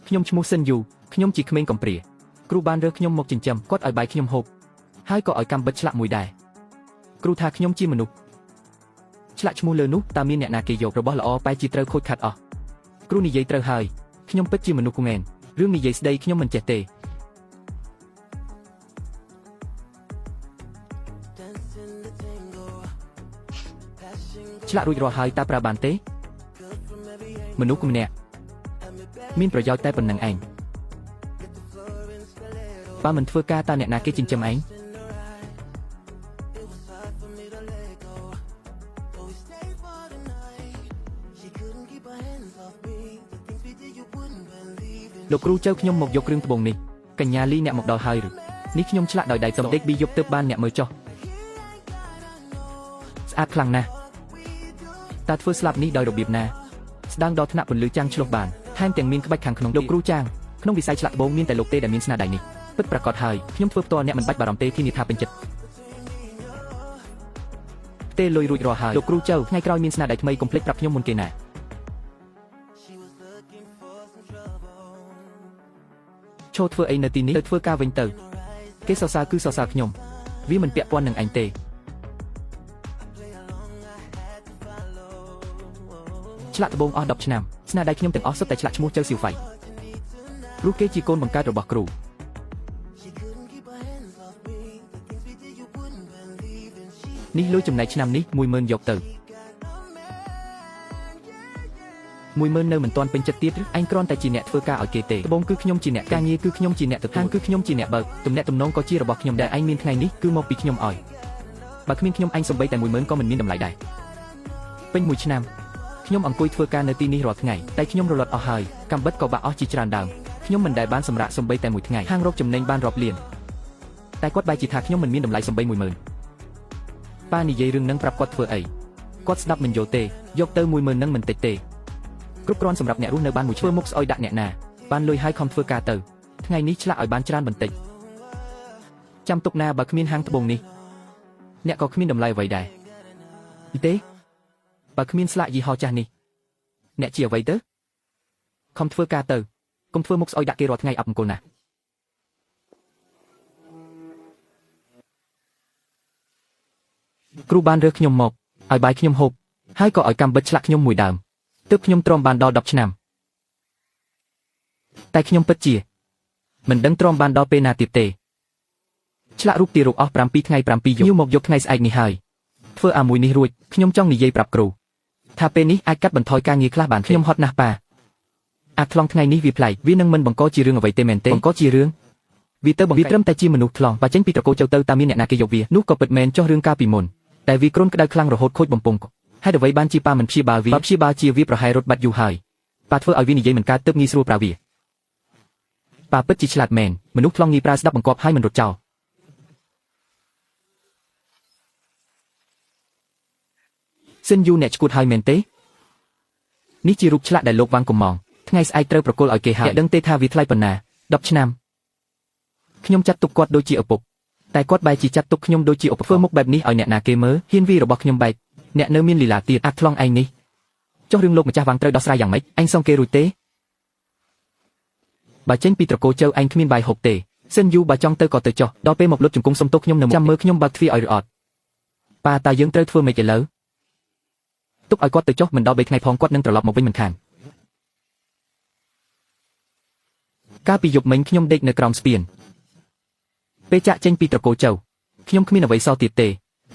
ខ្ញុំឈ្មោះសិនយូខ្ញុំជាក្មេងកំព្រាគ្រូបានរើសខ្ញុំមកចិញ្ចឹមគាត់ឲ្យបាយខ្ញុំហូបហើយក៏ឲ្យកាំបិតឆ្លាក់មួយដែរគ្រូថាខ្ញុំជាមនុស្សឆ្លាក់ឈ្មោះលើនោះតើមានអ្នកណាគេយករបស់ល្អបែរជាត្រូវខូចខាតអស់គ្រូនិយាយត្រូវហើយខ្ញុំពិតជាមនុស្សគងែនរឿងនិយាយស្ដីខ្ញុំមិនចេះទេឆ្លាក់រួចរាល់ហើយតើប្រើបានទេមនុស្សម្នាក់មានប្រយោជន៍តែប៉ុណ្្នឹងឯងបើមិនធ្វើការតើអ្នកណាគេចិញ្ចឹមឯងលោកគ្រូចៅខ្ញុំមកយកគ្រឿងត្បូងនេះកញ្ញាលីអ្នកមកដល់ហើយឬនេះខ្ញុំឆ្លាក់ដោយដៃសំដេកប៊ីយកទៅបានអ្នកមើលចុះស្អាតខ្លាំងណាស់តើធ្វើស្លាប់នេះដោយរបៀបណាស្ដាងដល់ថ្នាក់ពន្លឺចាំងឆ្លុះបានថែមទាំងមានក្បាច់ខាងក្នុងលោកគ្រូចាងក្នុងវិស័យឆ្លាក់ត្បូងមានតែលោកទេដែលមានស្នាដៃនេះពិតប្រាកដហើយខ្ញុំធ្វើផ្ទាល់អ្នកមិនបាច់បារម្ភទេធានាថាពេញចិត្តទេលុយរួចរាល់ហើយលោកគ្រូចៅថ្ងៃក្រោយមានស្នាដៃថ្មីកុំភ្លេចប្រាប់ខ្ញុំមុនគេណាឈោធ្វើអីនៅទីនេះទៅធ្វើការវិញទៅគេសរសើរគឺសរសើរខ្ញុំវាមិនពាក់ព័ន្ធនឹងអញទេឆ្លាក់ត្បូងអស់10ឆ្នាំស្នាដៃខ្ញុំទាំងអស់សុទ្ធតែឆ្លាក់ឈ្មោះចៅសៀវហ្វៃព្រោះគេជាកូនបង្កើតរបស់គ្រូនេះលុយចំណែកឆ្នាំនេះ 10000 យកទៅ10000នៅមិនទាន់ពេញចិត្តទៀតឬឯងគ្រាន់តែជាអ្នកធ្វើការឲ្យគេទេត្បូងគឺខ្ញុំជាអ្នកការងារគឺខ្ញុំជាអ្នកទទួលគឺខ្ញុំជាអ្នកបើកទំនាក់ទំនងក៏ជារបស់ខ្ញុំដែលឯងមានថ្ងៃនេះគឺមកពីខ្ញុំឲ្យបើគ្មានខ្ញុំឯងសំបីតែ10000ក៏មិនមានតម្លៃដែរពេញ1ឆ្នាំខ្ញុំអង្គុយធ្វើការនៅទីនេះរាល់ថ្ងៃតែខ្ញុំរលត់អស់ហើយកាំបិតក៏បាក់អស់ជាច្រើនដើមខ្ញុំមិនដែលបានសម្រាកសំបីតែមួយថ្ងៃហាងរកចំណេញបានរាប់លានតែគាត់បែរជាថាខ្ញុំមិនមានតម្លៃសំបី10000ប៉ានិយាយរឿងនឹងប្រាប់គាត់ធ្វើអីគាត់ស្ដាប់មិនយល់ទេយកទៅ10000នឹងមិនតិចទេគ្រប់គ្រាន់សម្រាប់អ្នករស់នៅបានមួយធ្វើមុខស្អុយដាក់អ្នកណាបានលុយហើយខំធ្វើការទៅថ្ងៃនេះឆ្លាក់ឲ្យបានច្រើនបន្តិចចាំទុកណាបើគ្មានហាងត្បូងនេះអ្នកក៏គ្មានតម្លៃអ្វីដែរទេបើគ្មានស្លាកយីហោចាស់នេះអ្នកជាអ្វីទៅខំធ្វើការទៅកុំធ្វើមុខស្អុយដាក់គេរាល់ថ្ងៃអប់អង្គុលណាគ្រូបានរើសខ្ញុំមកឲ្យបាយខ្ញុំហូបហើយក៏ឲ្យកាំបិតឆ្លាក់ខ្ញុំមួយដើមទើបខ្ញុំទ្រាំបានដល់10ឆ្នាំតែខ្ញុំពិតជាមិនដឹងទ្រាំបានដល់ពេលណាទៀតទេឆ្លាក់រូបទារកអស់7ថ្ងៃ7យប់មកយកថ្ងៃស្អែកនេះហើយធ្វើអាមួយនេះរួចខ្ញុំចង់និយាយប្រាប់គ្រូថាពេលនេះអាចកាត់បន្ថយការងារខ្លះបានខ្ញុំហត់ណាស់ប៉ាអាខ្លងថ្ងៃនេះវាប្លែកវានឹងមិនបង្កជារឿងអ្វីទេមែនទេបង្កជារឿងវាទៅបង្កត្រឹមតែជាមនុស្សខ្លងបើចេញពីត្រកូលចូលទៅតាមមានអ្នកណាគេយកវានោះក៏ពិតមែនចុះរឿងកាលពីមុនតែវាគ្រុនក្តៅខ្លាំងរហូតខូចបំពង់ហេតុអ្វីបានជាប៉ាមិនព្យាបាលវាបើព្យាបាលជាវាប្រហែលរត់បាត់យូរហើយប៉ាធ្វើឲ្យវានិយាយមិនកើតទើបងាយស្រួលប្រើវាប៉ាពិតជាឆ្លាតមែនមនុស្សខ្លងងាយប្រើស្ដាប់បង្គាប់ហើយមិនរត់ចោលសិនយូអ្នកឈួតហើយមែនទេនេះជារូបឆ្លាក់ដែលលោកវ៉ាងកំងថ្ងៃស្អែកត្រូវប្រគល់ឲ្យគេហើយដឹងទេថាវាថ្លៃប៉ុណ្ណា10ឆ្នាំខ្ញុំចាត់ទុកគាត់ដូចជាឪពុកតែគាត់បែរជាចាត់ទុកខ្ញុំដូចជាឪពុកធ្វើមុខបែបនេះឲ្យអ្នកណាគេមើលហ៊ានវារបស់ខ្ញុំបែកអ្នកនៅមានលីឡាទៀតអាខ្លងឯងនេះចុះរឿងលោកម្ចាស់វ៉ាងត្រូវដោះស្រាយយ៉ាងម៉េចឯងសងគេរួចទេបើចេញពីត្រកូលចៅឯងគ្មានបាយហូបទេសិនយូបើចង់ទៅក៏ទៅចុះដល់ពេលមកលុតជង្គង់សុំទោសខ្ញុំនៅចាំមើលខ្ញុំបើកទ្វារឲ្យឬអត់ប៉ាតាយើងត្រូវធ្វើម៉េចឥឡូវទុកឲ្យគាត់ទៅចុះមិនដល់3ថ្ងៃផងគាត់នឹងត្រឡប់មកវិញមិនខានកាលពីយប់មិញខ្ញុំដេកនៅក្រោមស្ពានពេលចាក់ចេញពីត្រកូលចៅខ្ញុំគ្មានអ្វីសល់ទៀតទេ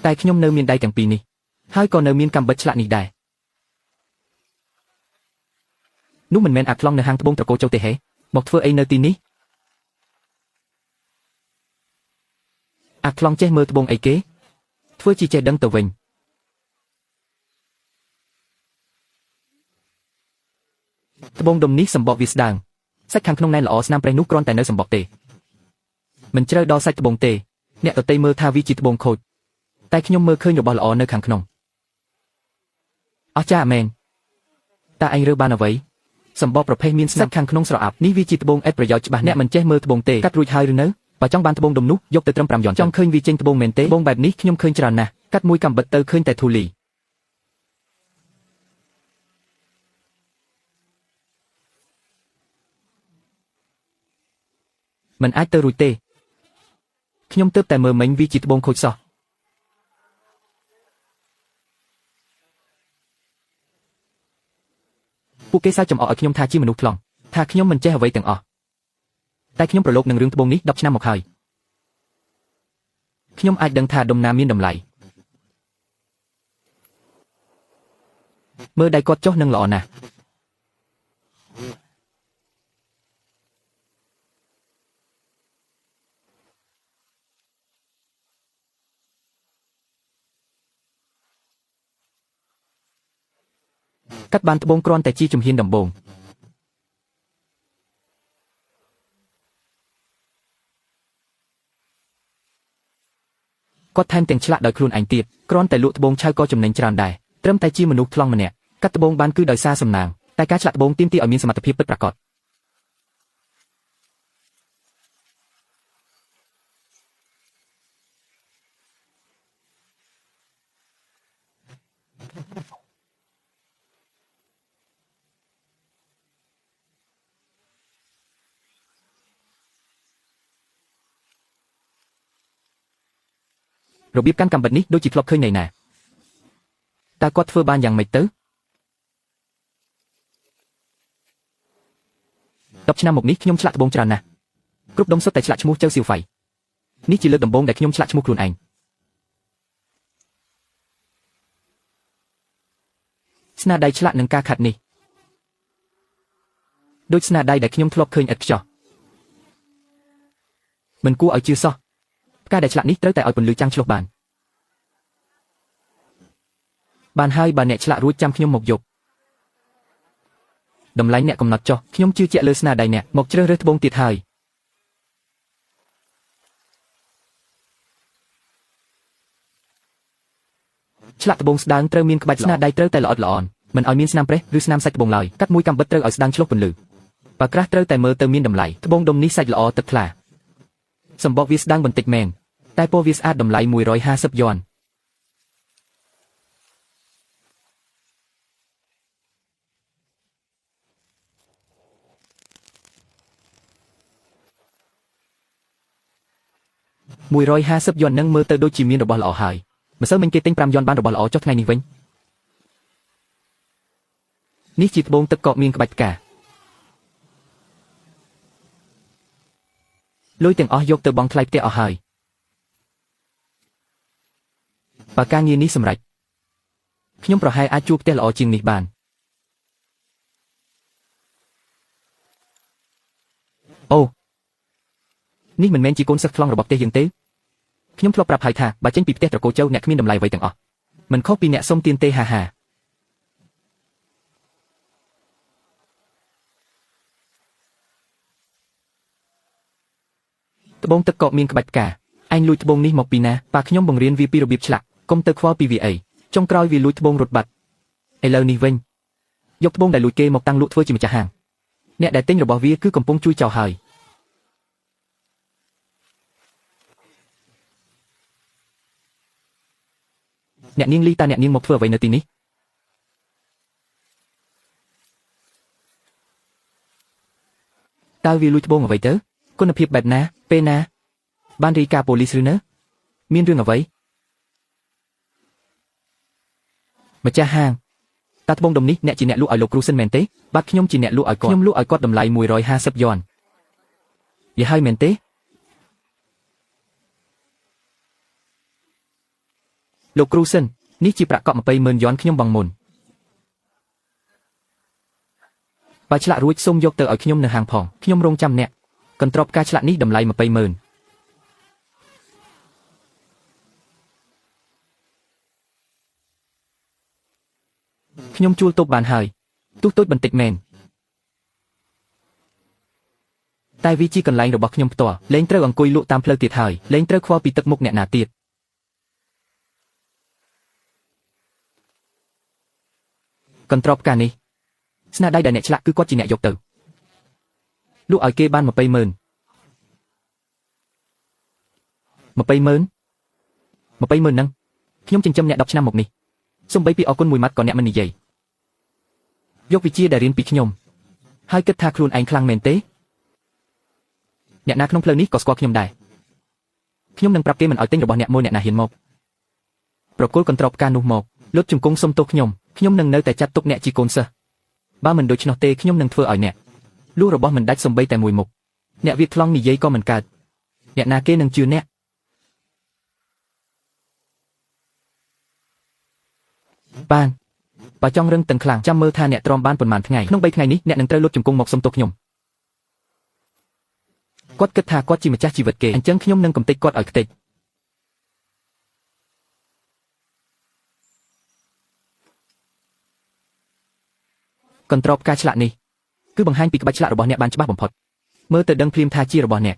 តែខ្ញុំនៅមានដៃទាំងពីរនេះហើយក៏នៅមានកាំបិតឆ្លាក់នេះដែរនោះមិនមែនអាខ្លងនៅហាងត្បូងត្រកូលចៅទេហេមកធ្វើអីនៅទីនេះអាខ្លងចេះមើលត្បូងអីគេធ្វើជាចេះដឹងទៅវិញត្បូងដុំនេះសម្បកវាស្ដើងសាច់ខាងក្នុងណែនល្អស្នាមប្រេះនោះគ្រាន់តែនៅសម្បកទេមិនជ្រៅដល់សាច់ត្បូងទេអ្នកដទៃមើលថាវាជាត្បូងខូចតែខ្ញុំមើលឃើញរបស់ល្អនៅខាងក្នុងអស្ចារ្យមែនតើឯងរើបានអ្វីសម្បកប្រភេទមានសាច់ខាងក្នុងស្រអាប់នេះវាជាត្បូងឥតប្រយោជន៍ច្បាស់អ្នកមិនចេះមើលត្បូងទេកាត់រួចហើយឬនៅបើចង់បានត្បូងដុំនោះយកទៅត្រឹម5យន់ចង់ឃើញវាចេញត្បូងមែនទេត្បូងបែបនេះខ្ញុំឃើញច្រើនណាស់កាត់មួយកាំបិតទៅឃើញតែធូលី មិនអាចទៅរួចទេខ្ញុំទើបតែមើលមិញវាជាត្បូងខូចសោះពួកគេសើចចំអកឲ្យខ្ញុំថាជាមនុស្សថ្លង់ថាខ្ញុំមិនចេះអ្វីទាំងអស់តែខ្ញុំប្រឡូកនឹងរឿងត្បូងនេះ10ឆ្នាំមកហើយខ្ញុំអាចដឹងថាដុំណាមានតម្លៃមើលដៃគាត់ចុះនឹងល្អណាស់កាត់បានត្បូងគ្រាន់តែជាជំហានដំបូងគាត់ថែមទាំងឆ្លាក់ដោយខ្លួនឯងទៀតគ្រាន់តែលក់ត្បូងឆៅក៏ចំណេញច្រើនដែរត្រឹមតែជាមនុស្សថ្លង់ម្នាក់កាត់ត្បូងបានគឺដោយសារសំណាងតែការឆ្លាក់ត្បូងទាមទារឲ្យមានសមត្ថភាពពិតប្រាកដរបៀបកាន់កាំបិតនេះដូចជាធ្លាប់ឃើញណែណាតើគាត់ធ្វើបានយ៉ាងម៉េចទៅ10ឆ្នាំមកនេះខ្ញុំឆ្លាក់ត្បូងច្រើនណាស់គ្រប់ដុំសុទ្ធតែឆ្លាក់ឈ្មោះចៅសៀវហ្វៃនេះជាលើកដំបូងដែលខ្ញុំឆ្លាក់ឈ្មោះខ្លួនឯងស្នាដៃឆ្លាក់នឹងការខាត់នេះដូចស្នាដៃដែលខ្ញុំធ្លាប់ឃើញឥតខ្ចោះមិនគួរឲ្យជឿសោះផ្កាដែលឆ្លាក់នេះត្រូវតែឲ្យពន្លឺចាំងឆ្លុះបានហើយបើអ្នកឆ្លាក់រួចចាំខ្ញុំមកយកតម្លៃអ្នកកំណត់ចុះខ្ញុំជឿជាក់លើស្នាដៃអ្នកមកជ្រើសរើសត្បូងទៀតហើយឆ្លាក់ត្បូងស្ដើងត្រូវមានក្បាច់ស្នាដៃត្រូវតែល្អិតល្អន់មិនឲ្យមានស្នាមប្រេះឬស្នាមសាច់ត្បូងឡើយកាត់មួយកាំបិតត្រូវឲ្យស្ដើងឆ្លុះពន្លឺបើក្រាស់ត្រូវតែមើលទៅមានតម្លៃត្បូងដុំនេះសាច់ល្អទឹកថ្លាសម្បកវាស្ដើងបន្តិចមែនតែពណ៌វាស្អាតតម្លៃ150យ៉ន150យ៉ននឹងមើលទៅដូចជាមានរបស់ល្អហើយម្សិលមិញគេទិញ5យ៉នបានរបស់ល្អចុះថ្ងៃនេះវិញនេះជាត្បូងទឹកកកមានក្បាច់ផ្កាលុយទាំងអស់យកទៅបង់ថ្លៃផ្ទះអស់ហើយបើការងារនេះសម្រេចខ្ញុំប្រហែលអាចជួលផ្ទះល្អជាងនេះបានអូនេះមិនមែនជាកូនសិស្សថ្លង់របស់ផ្ទះយើងទេខ្ញុំធ្លាប់ប្រាប់ហើយថាបើចេញពីផ្ទះត្រកូលចៅអ្នកគ្មានតម្លៃអ្វីទាំងអស់មិនខុសពីអ្នកសុំទានទេហាហាត្បូងទឹកកកមានក្បាច់ផ្កាឯងលួចត្បូងនេះមកពីណាប៉ាខ្ញុំបង្រៀនវាពីរបៀបឆ្លាក់កុំទៅខ្វល់ពីវាអីចុងក្រោយវាលួចត្បូងរត់បាត់ឥឡូវនេះវិញយកត្បូងដែលលួចគេមកតាំងលក់ធ្វើជាម្ចាស់ហាងអ្នកដែលទិញរបស់វាគឺកំពុងជួយចោលហើយអ្នកនាងលីតើអ្នកនាងមកធ្វើអ្វីនៅទីនេះតើវាលួចត្បូងអ្វីទៅគុណភាពបែបណាពេលណាបានរាយការណ៍ប៉ូលីសឬនៅមានរឿងអ្វីម្ចាស់ហាងតើត្បូងដុំនេះអ្នកជាអ្នកលក់ឲ្យលោកគ្រូសិនមែនទេបាទខ្ញុំជាអ្នកលក់ឲ្យគាត់ខ្ញុំលក់ឲ្យគាត់តម្លៃ150យ៉នយេហើយមែនទេលោកគ្រូសិននេះជាប្រាក់កក់200,000យ៉នខ្ញុំបង់មុនបើឆ្លាក់រួចសូមយកទៅឲ្យខ្ញុំនៅហាងផងខ្ញុំរងចាំអ្នកកន្ត្រប់ការឆ្លាក់នេះតម្លៃ200,000ខ្ញុំជួលតូបបានហើយទូតូចបន្តិចមែនតែវាជាកន្លែងរបស់ខ្ញុំផ្ទាល់លែងត្រូវអង្គុយលក់តាមផ្លូវទៀតហើយលែងត្រូវខ្វល់ពីទឹកមុខអ្នកណាទៀតកន្ត្រប់ការនេះស្នាដៃដែលអ្នកឆ្លាក់គឺគាត់ជាអ្នកយកទៅលក់ឲ្យគេបាន200,000 200,000ហ្នឹងខ្ញុំចិញ្ចឹមអ្នក10ឆ្នាំមកនេះសូម្បីពីអរគុណមួយម៉ាត់ក៏អ្នកមិននិយាយយកវិជាដែលរៀនពីខ្ញុំហើយគិតថាខ្លួនឯងខ្លាំងមែនទេ អ្នកណាក្នុងផ្លូវនេះក៏ស្គាល់ខ្ញុំដែរខ្ញុំនឹងប្រាប់គេមិនឲ្យទិញរបស់អ្នកមួយអ្នកណាហ៊ានមកប្រគល់កន្ត្រកផ្កានោះមកលុតជង្គង់សុំទោសខ្ញុំនឹងនៅតែចាត់ទុកអ្នកជាកូនសិស្សបើមិនដូច្នោះទេខ្ញុំនឹងធ្វើឲ្យអ្នកលួរបស់មិនដាច់សំបីតែមួយមុខអ្នកវាខ្លងនិយាយក៏មិនកើតអ្នកណាគេនឹងជឿអ្នកបានបើចង់រឹងតឹងខ្លាំងចាំមើលថាអ្នកទ្រាំបានប៉ុន្មានថ្ងៃក្នុង3ថ្ងៃនេះអ្នកនឹងត្រូវលុតជង្គង់មកសុំទោសខ្ញុំគាត់គិតថាគាត់ជាម្ចាស់ជីវិតគេអញ្ចឹងខ្ញុំនឹងកំទេចគាត់ឲ្យខ្ទេចកន្ត្រកផ្កាឆ្លាក់នេះគឺបង្ហាញពីក្បាច់ឆ្លាក់របស់អ្នកបានច្បាស់បំផុតមើលទៅដឹងភ្លាមថាជារបស់អ្នក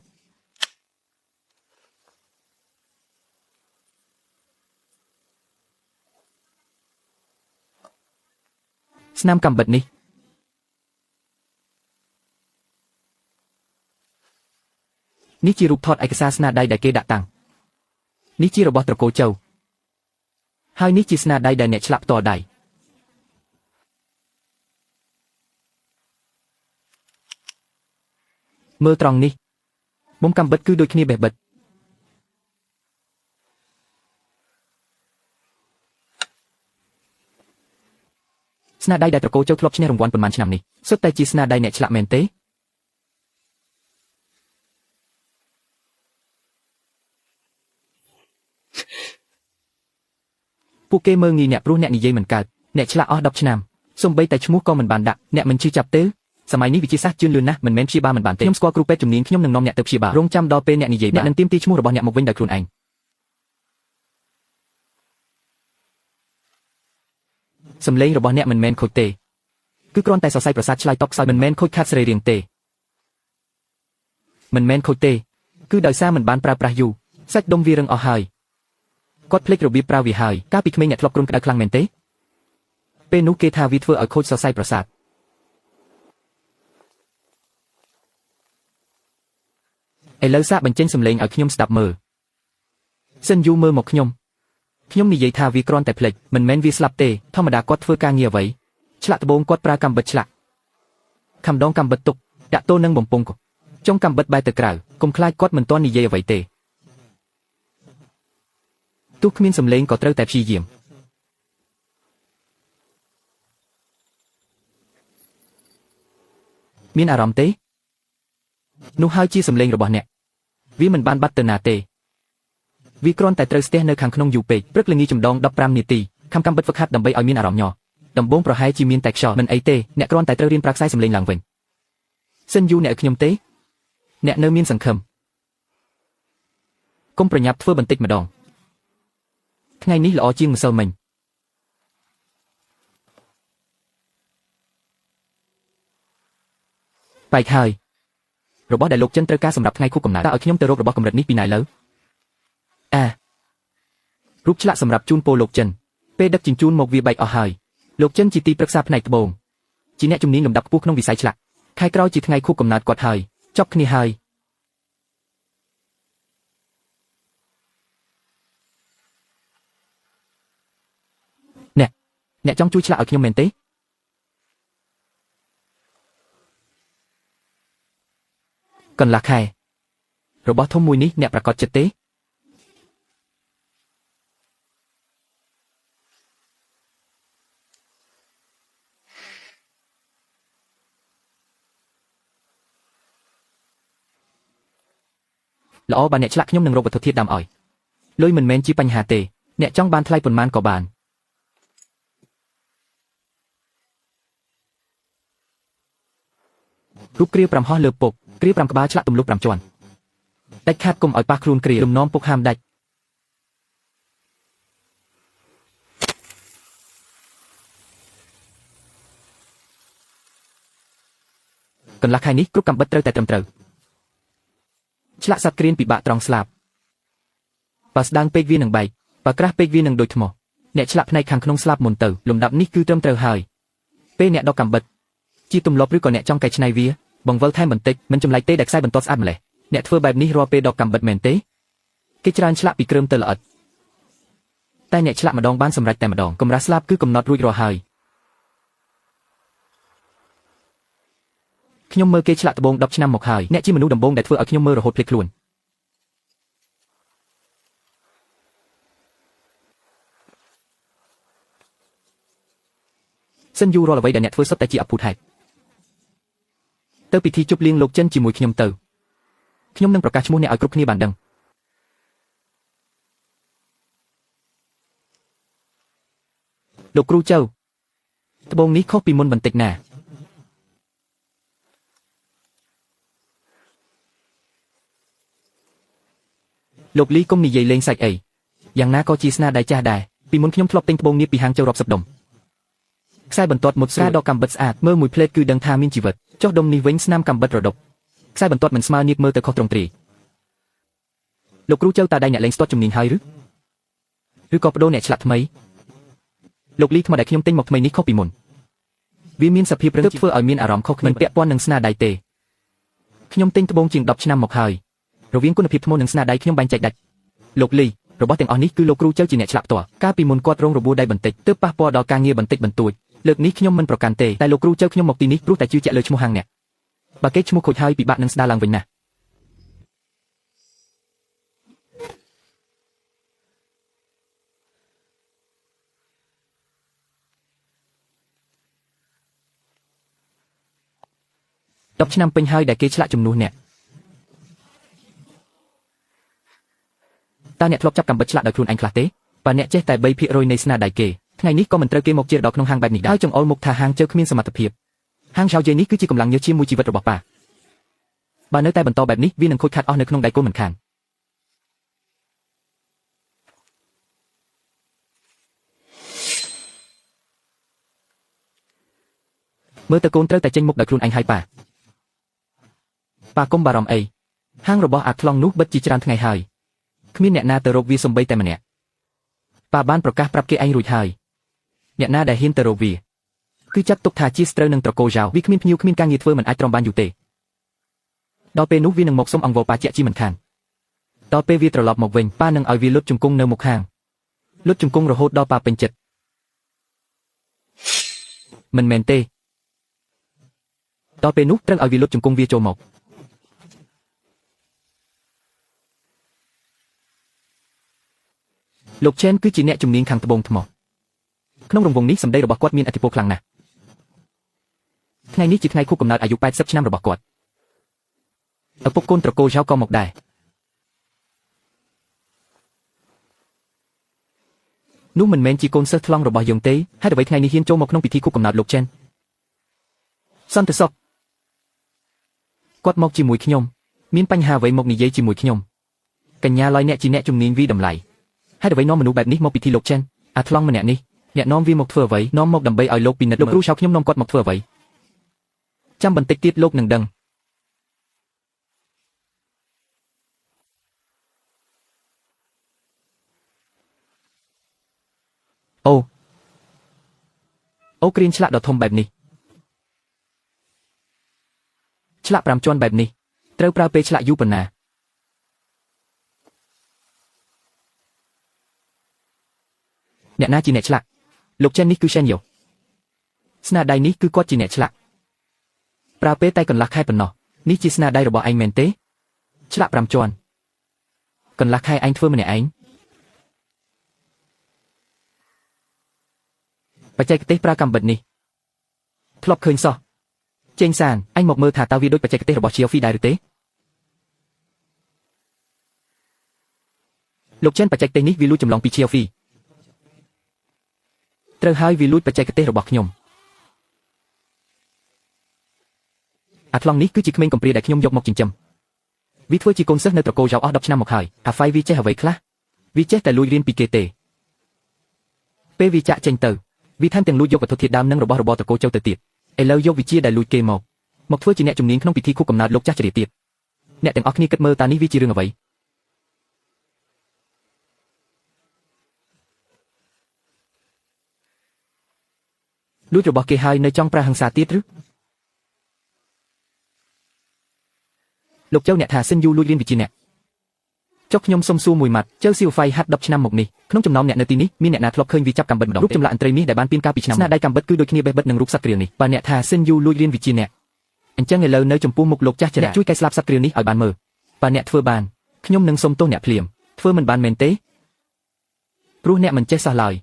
ស្នាមកាំបិតនេះជារូបថតឯកសារស្នាដៃដែលគេដាក់តាំងនេះជារបស់ត្រកូលជ័យហើយនេះជាស្នាដៃដែលអ្នកឆ្លាក់ផ្ទាល់ដៃមើលត្រង់នេះមុំកាំបិតគឺដូចគ្នាបេះបិទស្នាដៃដែលត្រកូលជ័យធ្លាប់ឈ្នះរង្វាន់ប៉ុន្មានឆ្នាំនេះសុទ្ធតែជាស្នាដៃអ្នកឆ្លាក់មែនទេពួកគេមើលងាយអ្នកព្រោះអ្នកនិយាយមិនកើតអ្នកឆ្លាក់អស់10ឆ្នាំសូម្បីតែឈ្មោះក៏មិនបានដាក់អ្នកមិនជឿចាប់ទេសម័យនេះវិទ្យាសាស្ត្រជឿនលឿនណាស់មិនមែនព្យាបាលមិនបានទេខ្ញុំស្គាល់គ្រូពេទ្យជំនាញខ្ញុំនឹងនាំអ្នកទៅព្យាបាលរងចាំដល់ពេលអ្នកនិយាយអ្នកនឹងទាមទារឈ្មោះរបស់អ្នកមកវិញដោយខ្លួនឯងសំឡេងរបស់អ្នកមិនមែនខូចទេគឺគ្រាន់តែសរសៃប្រសាទឆ្លើយតបខ្សោយមិនមែនខូចខាតសរីរាង្គទេមិនមែនខូចទេគឺដោយសារមិនបានប្រើប្រាស់យូរសាច់ដុំវារឹងអស់ហើយគាត់ភ្លេចរបៀបប្រើវាហើយកាលពីក្មេងអ្នកធ្លាប់គ្រុនក្តៅខ្លាំងមែនទេពេលនោះគេថាវាធ្វើឲ្យខូចសរសៃប្រសាទឥឡូវសាកបញ្ចេញសំឡេងឲ្យខ្ញុំស្ដាប់មើលសិនយូមើលមកខ្ញុំនិយាយថាវាគ្រាន់តែភ្លេចមិនមែនវាស្លាប់ទេធម្មតាគាត់ធ្វើការងារអ្វីឆ្លាក់ត្បូងគាត់ប្រើកាំបិតឆ្លាក់ខំដងកាំបិតទុកដាក់ទល់នឹងបំពង់ចុងកាំបិតបែរទៅក្រៅកុំខ្លាចគាត់មិនទាន់និយាយអ្វីទេទោះគ្មានសំឡេងក៏ត្រូវតែព្យាយាមមានអារម្មណ៍ទេនោះហើយជាសំឡេងរបស់អ្នកវាមិនបានបាត់ទៅណាទេវាគ្រាន់តែត្រូវស្ទះនៅខាងក្នុងយូរពេកព្រឹកល្ងាចចម្ដង15នាទីខំកាំបិតហ្វឹកហាត់ដើម្បីឲ្យមានអារម្មណ៍ញ័រដំបូងប្រហែលជាមានតែខ្យល់មិនអីទេអ្នកគ្រាន់តែត្រូវរៀនប្រើខ្សែសំឡេងឡើងវិញសិនយូអ្នកឲ្យខ្ញុំទេអ្នកនៅមានសង្ឃឹមកុំប្រញាប់ធ្វើបន្តិចម្ដងថ្ងៃនេះល្អជាងម្សិលមិញបែកហើយរបស់ដែលលោកចិនត្រូវការសម្រាប់ថ្ងៃខួបកំណើតតើឲ្យខ្ញុំទៅរករបស់កម្រិតនេះពីណាលើរូបឆ្លាក់សម្រាប់ជូនពរលោកចិនពេលដឹកជញ្ជូនមកវាបែកអស់ហើយលោកចិនជាទីប្រឹក្សាផ្នែកត្បូងជាអ្នកជំនាញលំដាប់ខ្ពស់ក្នុងវិស័យឆ្លាក់ខែក្រោយជាថ្ងៃខួបកំណើតគាត់ហើយចប់គ្នាហើយអ្នកចង់ជួយឆ្លាក់ឲ្យខ្ញុំមែនទេកន្លះខែរបស់ធំមួយនេះអ្នកប្រកាសចិត្តទេល្អបើអ្នកឆ្លាក់ខ្ញុំនឹងរកវត្ថុធាតុដើមឲ្យលុយមិនមែនជាបញ្ហាទេអ្នកចង់បានថ្លៃប៉ុន្មានក៏បានរូបគ្រាវ5ហោះលើពុកគ្រាវ5ក្បាលឆ្លាក់ទម្លុះ5ជាន់ដាច់ខាតកុំឲ្យប៉ះខ្លួនគ្រាវលំនាំពុកហាមដាច់កន្លះខែនេះគ្រប់កាំបិតត្រូវតែត្រឹមត្រូវឆ្លាក់សត្វក្រៀនពិបាកត្រង់ស្លាបបើស្ដាងពេកវានឹងបែកបើក្រាស់ពេកវានឹងដូចថ្មអ្នកឆ្លាក់ផ្នែកខាងក្នុងស្លាបមុនទៅលំដាប់នេះគឺត្រឹមត្រូវហើយពេលអ្នកដកកាំបិតជាទម្លាប់ឬក៏អ្នកចង់កែច្នៃវាបង្វិលថែមបន្តិចមិនចម្លែកទេដែលខ្សែបន្តស្អាតម្លេះអ្នកធ្វើបែបនេះរាល់ពេលដកកាំបិតមែនទេគេច្រើនឆ្លាក់ពីគ្រើមទៅល្អិតតែអ្នកឆ្លាក់ម្ដងបានសម្រេចតែម្ដងកម្រាស់ស្លាបគឺកំណត់រួចរាល់ហើយ ខ្ញុំមើលគេឆ្លាក់ត្បូង10ឆ្នាំមកហើយអ្នកជាមនុស្សដំបូងដែលធ្វើឲ្យខ្ញុំមើលរហូតភ្លេចខ្លួនសិនយូររាល់អ្វីដែលអ្នកធ្វើសុទ្ធតែជាអភូតហេតុទៅពិធីជប់លៀងលោកចិនជាមួយខ្ញុំទៅខ្ញុំនឹងប្រកាសឈ្មោះអ្នកឲ្យគ្រប់គ្នាបានដឹងលោកគ្រូចៅត្បូងនេះខុសពីមុនបន្តិចណាលោកលីកុំនិយាយលេងសាច់អីយ៉ាងណាក៏ជាស្នាដៃចាស់ដែរពីមុនខ្ញុំធ្លាប់ទិញត្បូងនេះពីហាងចៅរាប់សិបដុំខ្សែបន្ទាត់មុតស្រាដកកំបិតស្អាតមើលមួយភ្លែតគឺដឹងថាមានជីវិតចុះដុំនេះវិញស្នាមកំបិតរដុបខ្សែបន្ទាត់មិនស្មើនៀបមើលទៅខុសត្រង់ទ្រាយលោកគ្រូចៅតាដៃអ្នកលេងស្ទាត់ជំនាញហើយឬក៏បដូរអ្នកឆ្លាក់ថ្មីលោកលីថ្មដែលខ្ញុំទិញមកថ្មីនេះខុសពីមុនវាមានសភាពរឹងធ្វើឲ្យមានអារម្មណ៍ខុសគ្នាពាក់ព័ន្ធនឹងស្នាដៃទេខ្ញុំទិញត្បូងជាង10ឆ្នាំមកហើយរវាងគុណភាពថ្មនិងស្នាដៃខ្ញុំបែងចែកដាច់លោកលីរបស់ទាំងអស់នេះគឺលោកគ្រូចៅជាអ្នកឆ្លាក់ផ្ទាល់កាលពីមុនគាត់រងរបួសដៃបន្តិចទើបប៉ះពាល់ដល់ការងារបន្តិចបន្តួចលើកនេះខ្ញុំមិនប្រកាន់ទេតែលោកគ្រូចៅខ្ញុំមកទីនេះព្រោះតែជឿជាក់លើឈ្មោះហាងអ្នកបើគេឈ្មោះខូចហើយពិបាកនឹងស្ដារឡើងវិញណាស់10ឆ្នាំពេញហើយដែលគេឆ្លាក់ជំនួសអ្នកតើអ្នកធ្លាប់ចាប់កំបិតឆ្លាក់ដោយខ្លួនឯងខ្លះទេបើអ្នកចេះតែ 3% នៃស្នាដៃគេថ្ងៃនេះក៏មិនត្រូវគេមកជិះដល់ក្នុងហាងបែបនេះដែរចង្អុលមុខថាហាងជើគ្មានសមត្ថភាពហាងឆៅជេនេះគឺជាកម្លាំងញើសជាមួយជីវិតរបស់ប៉ាបើនៅតែបន្តបែបនេះវានឹងខូចខាតអស់នៅក្នុងដៃកូនមិនខានមើលតើកូនត្រូវតែចេញមុខដោយខ្លួនឯងហើយប៉ាកុំបារម្ភអីហាងរបស់អាខ្លងនោះបិទជាច្រើនថ្ងៃហើយគ្មានអ្នកណាទៅរកវាសំបីតែម្នាក់ប៉ាបានប្រកាសប្រាប់គេឯងរួចហើយអ្នកណាដែលហ៊ានទៅរកវាគឺចាត់ទុកថាជាស្ត្រូវនឹងត្រកូលចៅវាគ្មានភ្ញៀវគ្មានការងារធ្វើមិនអាចទ្រាំបានយូរទេដល់ពេលនោះវានឹងមកសុំអង្វរប៉ាជាក់ជាមិនខានដល់ពេលវាត្រឡប់មកវិញប៉ានឹងឲ្យវាលុតជង្គង់នៅមុខហាងលុតជង្គង់រហូតដល់ប៉ាពេញចិត្តមិនមែនទេដល់ពេលនោះត្រូវឲ្យវាលុតជង្គង់វាចូលមកលោកឆេនគឺជាអ្នកជំនាញខាងត្បូងថ្មក្នុងរង្វង់នេះសម្ដីរបស់គាត់មានឥទ្ធិពលខ្លាំងណាស់ថ្ងៃនេះជាថ្ងៃខួបកំណើតអាយុ80ឆ្នាំរបស់គាត់ឪពុកកូនត្រកូលចៅក៏មកដែរនោះមិនមែនជាកូនសិស្សថ្លង់របស់យើងទេហេតុអ្វីថ្ងៃនេះហ៊ានចូលមកក្នុងពិធីខួបកំណើតលោកឆេនសន្តិសុខគាត់មកជាមួយខ្ញុំមានបញ្ហាអ្វីមកនិយាយជាមួយខ្ញុំកញ្ញាឡយអ្នកជាអ្នកជំនាញវិតម្លៃហេតុអ្វីនាំមនុស្សបែបនេះមកពិធីលោកចិនអាថ្លង់ម្នាក់នេះអ្នកនាំវាមកធ្វើអ្វីនាំមកដើម្បីឲ្យលោកពិនិត្យលោកគ្រូចៅខ្ញុំនាំគាត់មកធ្វើអ្វីចាំបន្តិចទៀតលោកនឹងដឹងអូគ្រានឆ្លាក់ដ៏ធំបែបនេះឆ្លាក់5ជាន់បែបនេះត្រូវប្រើពេលឆ្លាក់យូរប៉ុណ្ណាអ្នកណាជាអ្នកឆ្លាក់លោកចិននេះគឺឆេនយ៉ូស្នាដៃនេះគឺគាត់ជាអ្នកឆ្លាក់ប្រើពេលតែកន្លះខែប៉ុណ្ណោះនេះជាស្នាដៃរបស់ឯងមែនទេឆ្លាក់5ជាន់កន្លះខែឯងធ្វើម្នាក់ឯងបច្ចេកទេសប្រើកាំបិតនេះធ្លាប់ឃើញសោះជេងសានអញមកមើលថាតើវាដូចបច្ចេកទេសរបស់ជាហ្វីដែរឬទេលោកចិនបច្ចេកទេសនេះវាលួចចម្លងពីជាហ្វីត្រូវហើយវាលួចបច្ចេកទេសរបស់ខ្ញុំអាថ្លង់នេះគឺជាក្មេងកំព្រាដែលខ្ញុំយកមកចិញ្ចឹមវាធ្វើជាកូនសិស្សនៅត្រកូលចៅអស់10ឆ្នាំមកហើយអាហ្វៃវាចេះអ្វីខ្លះវាចេះតែលួចរៀនពីគេទេពេលវាចាក់ចេញទៅវាថែមទាំងលួចយកវត្ថុធាតុដើមនិងរបស់របរត្រកូលចៅទៅទៀតឥឡូវយកវិជាដែលលួចគេមកធ្វើជាអ្នកជំនាញក្នុងពិធីខួបកំណើតលោកចាស់ជ្រាទៀតអ្នកទាំងអស់គ្នាគិតមើលតើនេះវាជារឿងអ្វីលួចរបស់គេហើយនៅចង់ប្រើហិង្សាទៀតឬលោកចៅអ្នកថាសិនយូលួចរៀនវិជាអ្នកចុះខ្ញុំសុំសួរមួយម៉ាត់ចៅស៊ីវហ្វៃហាត់10ឆ្នាំមកនេះក្នុងចំណោមអ្នកនៅទីនេះមានអ្នកណាធ្លាប់ឃើញវាចាប់កាំបិតម្ដងរូបចម្លាក់អន្ត្រីមាសដែលបានពៀនកាលពីឆ្នាំស្នាដៃកាំបិតគឺដូចគ្នាបេះបិទនឹងរូបសត្វក្រៀលនេះបើអ្នកថាសិនយូលួចរៀនវិជាអ្នក អញ្ចឹងឥឡូវនៅចំពោះមុខលោកចាស់ចរៈជួយកែស្លាប់សត្វគ្រាវនេះឲ្យបានមើលបើអ្នកធ្វើបានខ្ញុំនឹងសុំទោសអ្នកភ្លាមធ្វើមិនបានមែនទេព្រោះអ្នកមិនចេះសោះឡើយ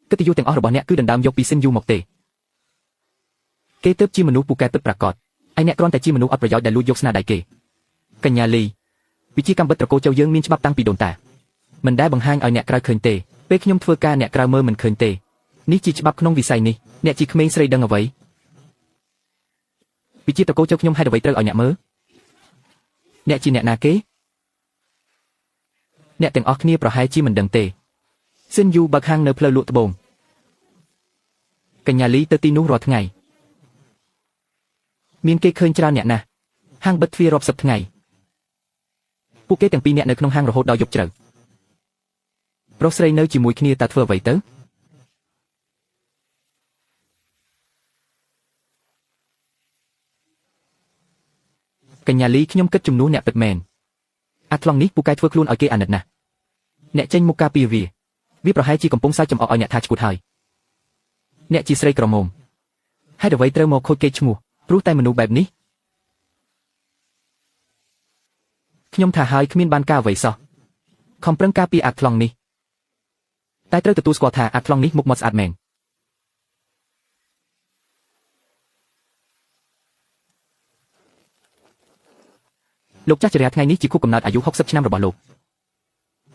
កិត្តិយសទាំងអស់របស់អ្នកគឺដណ្ដើមយកពីសិនយូមកទេគេទើបជាមនុស្សពូកែពិតប្រាកដឯអ្នកគ្រាន់តែជាមនុស្សអត់ប្រយោជន៍ដែលលួចយកស្នាដៃគេកញ្ញាលីវិជាកម្មបិតត្រកូលចៅយើងមានច្បាប់តាំងពីដូនតាមិនដែលបង្ហាញឲ្យអ្នកក្រៅឃើញទេពេលខ្ញុំធ្វើការអ្នកក្រៅមើលមិនឃើញទេនេះជាច្បាប់ក្នុងវិស័យនេះអ្នកជាក្មេងស្រីដឹងអ្វីវិជាត្រកូលចៅខ្ញុំហេតុអ្វីត្រូវឲ្យអ្នកមើលអ្នកជាអ្នកណាគេអ្នកទាំងអស់គ្នាប្រហែលជាមិនដឹងទេសិនយូបើកហាងនៅផ្លូវលក់ត្បូងកញ្ញាលីទៅទីនោះរាល់ថ្ងៃមានគេឃើញច្រើនអ្នកណាស់ហាងបិទទ្វាររាប់សិបថ្ងៃពួកគេទាំងពីរនាក់នៅក្នុងហាងរហូតដល់យប់ជ្រៅប្រុសស្រីនៅជាមួយគ្នាតែធ្វើអ្វីទៅកញ្ញាលីខ្ញុំគិតជំនួសអ្នកពិតមែនអាខ្លងនេះពូកែធ្វើខ្លួនឲ្យគេអាណិតណាស់អ្នកចេញមុខការពារវាប្រហែលជាកំពុងសើចចំអកឲ្យអ្នកថាឈួតហើយអ្នកជាស្រីក្រមុំហេតុអ្វីត្រូវមកខូចគេឈ្មោះព្រោះតែមនុស្សបែបនេះខ្ញុំថាហើយគ្មានបានការអ្វីសោះខំប្រឹងការពារអាខ្លងនេះតែត្រូវទទួលស្គាល់ថាអាខ្លងនេះមុខមាត់ស្អាតមែនលោកចាស់ចរិយាថ្ងៃនេះជាខួបកំណើតអាយុ60ឆ្នាំរបស់លោក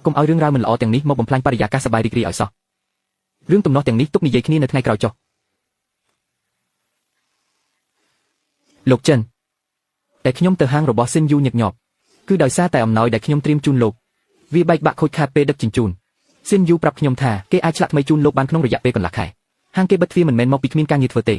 កុំឲ្យរឿងរ៉ាវមិនល្អទាំងនេះមកបំផ្លាញបរិយាកាសសប្បាយរីករាយឲ្យសោះរឿងទំនាស់ទាំងនេះទុកនិយាយគ្នានៅថ្ងៃក្រោយចុះលោកចិនតែខ្ញុំទៅហាងរបស់ស៊ីនយូញឹកញាប់គឺដោយសារតែអំណោយដែលខ្ញុំត្រៀមជូនលោកវាបែកបាក់ខូចខាតពេលដឹកជញ្ជូនស៊ីនយូប្រាប់ខ្ញុំថាគេអាចឆ្លាក់ថ្មីជូនលោកបានក្នុងរយៈពេលកន្លះខែហាងគេបិទទ្វារមិនមែនមកពីគ្មានការងារធ្វើទេ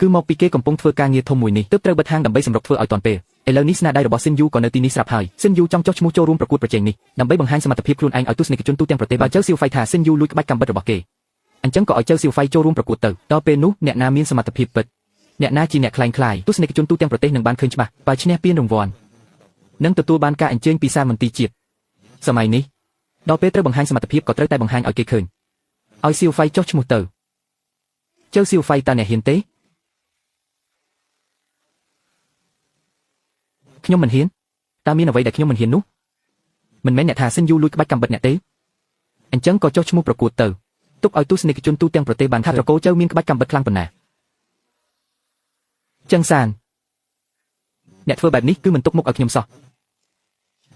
គឺមកពីគេកំពុងធ្វើការងារធំមួយនេះទើបត្រូវបិទហាងដើម្បីសម្រុកធ្វើឲ្យទាន់ពេលឥឡូវនេះស្នាដៃរបស់ស៊ីនយូក៏នៅទីនេះស្រាប់ហើយស៊ីនយូចង់ចុះឈ្មោះចូលរួមប្រកួតប្រជែងនេះដើម្បីបង្ហាញសមត្ថភាពខ្លួនឯងឲ្យទស្សនិកជនទូទាំងប្រទេសបើចៅសៀវហ្វៃថាស៊ីនយូលួចក្បាច់កម្មបិតរបស់គេអញ្ចឹងក៏ឲ្យចៅសៀវហ្វៃចូលរួមប្រកួតទៅដល់ពេលនោះអ្នកណាមានសមត្ថភាពពិតអ្នកណាជាអ្នកខ្លាំងទស្សនិកជនទូទាំងប្រទេសនឹងបានឃើញច្បាស់បើឈ្នះពានរង្វាន់នឹងទទួលបានការអញ្ជើញពីសាមន្ទីរជាតិសម័យនេះដល់ពេលត្រូវបង្ហាញសមត្ថភាពក៏ត្រូវតែបង្ហាញឲ្យគេឃើញឲ្យសៀវហ្វៃចុះឈ្មោះទៅចៅសៀវហ្វៃតើអ្នកហ៊ានទេខ្ញុំមិនហ៊ានតើមានអ្វីដែលខ្ញុំមិនហ៊ាននោះមិនមែនអ្នកថាសិនយូលួចក្បាច់កម្មបិតអ្នកទេអញ្ចឹងក៏ចុះឈ្មោះប្រកួតទៅទុកឲ្យទស្សនិកជនទូទាំងប្រទេសបានថាត្រកូលចៅមានក្បាច់កម្មបិតខ្លាំងប៉ុណ្ណាចឹងសានអ្នកធ្វើបែបនេះគឺមិនទុកមុខឲ្យខ្ញុំសោះ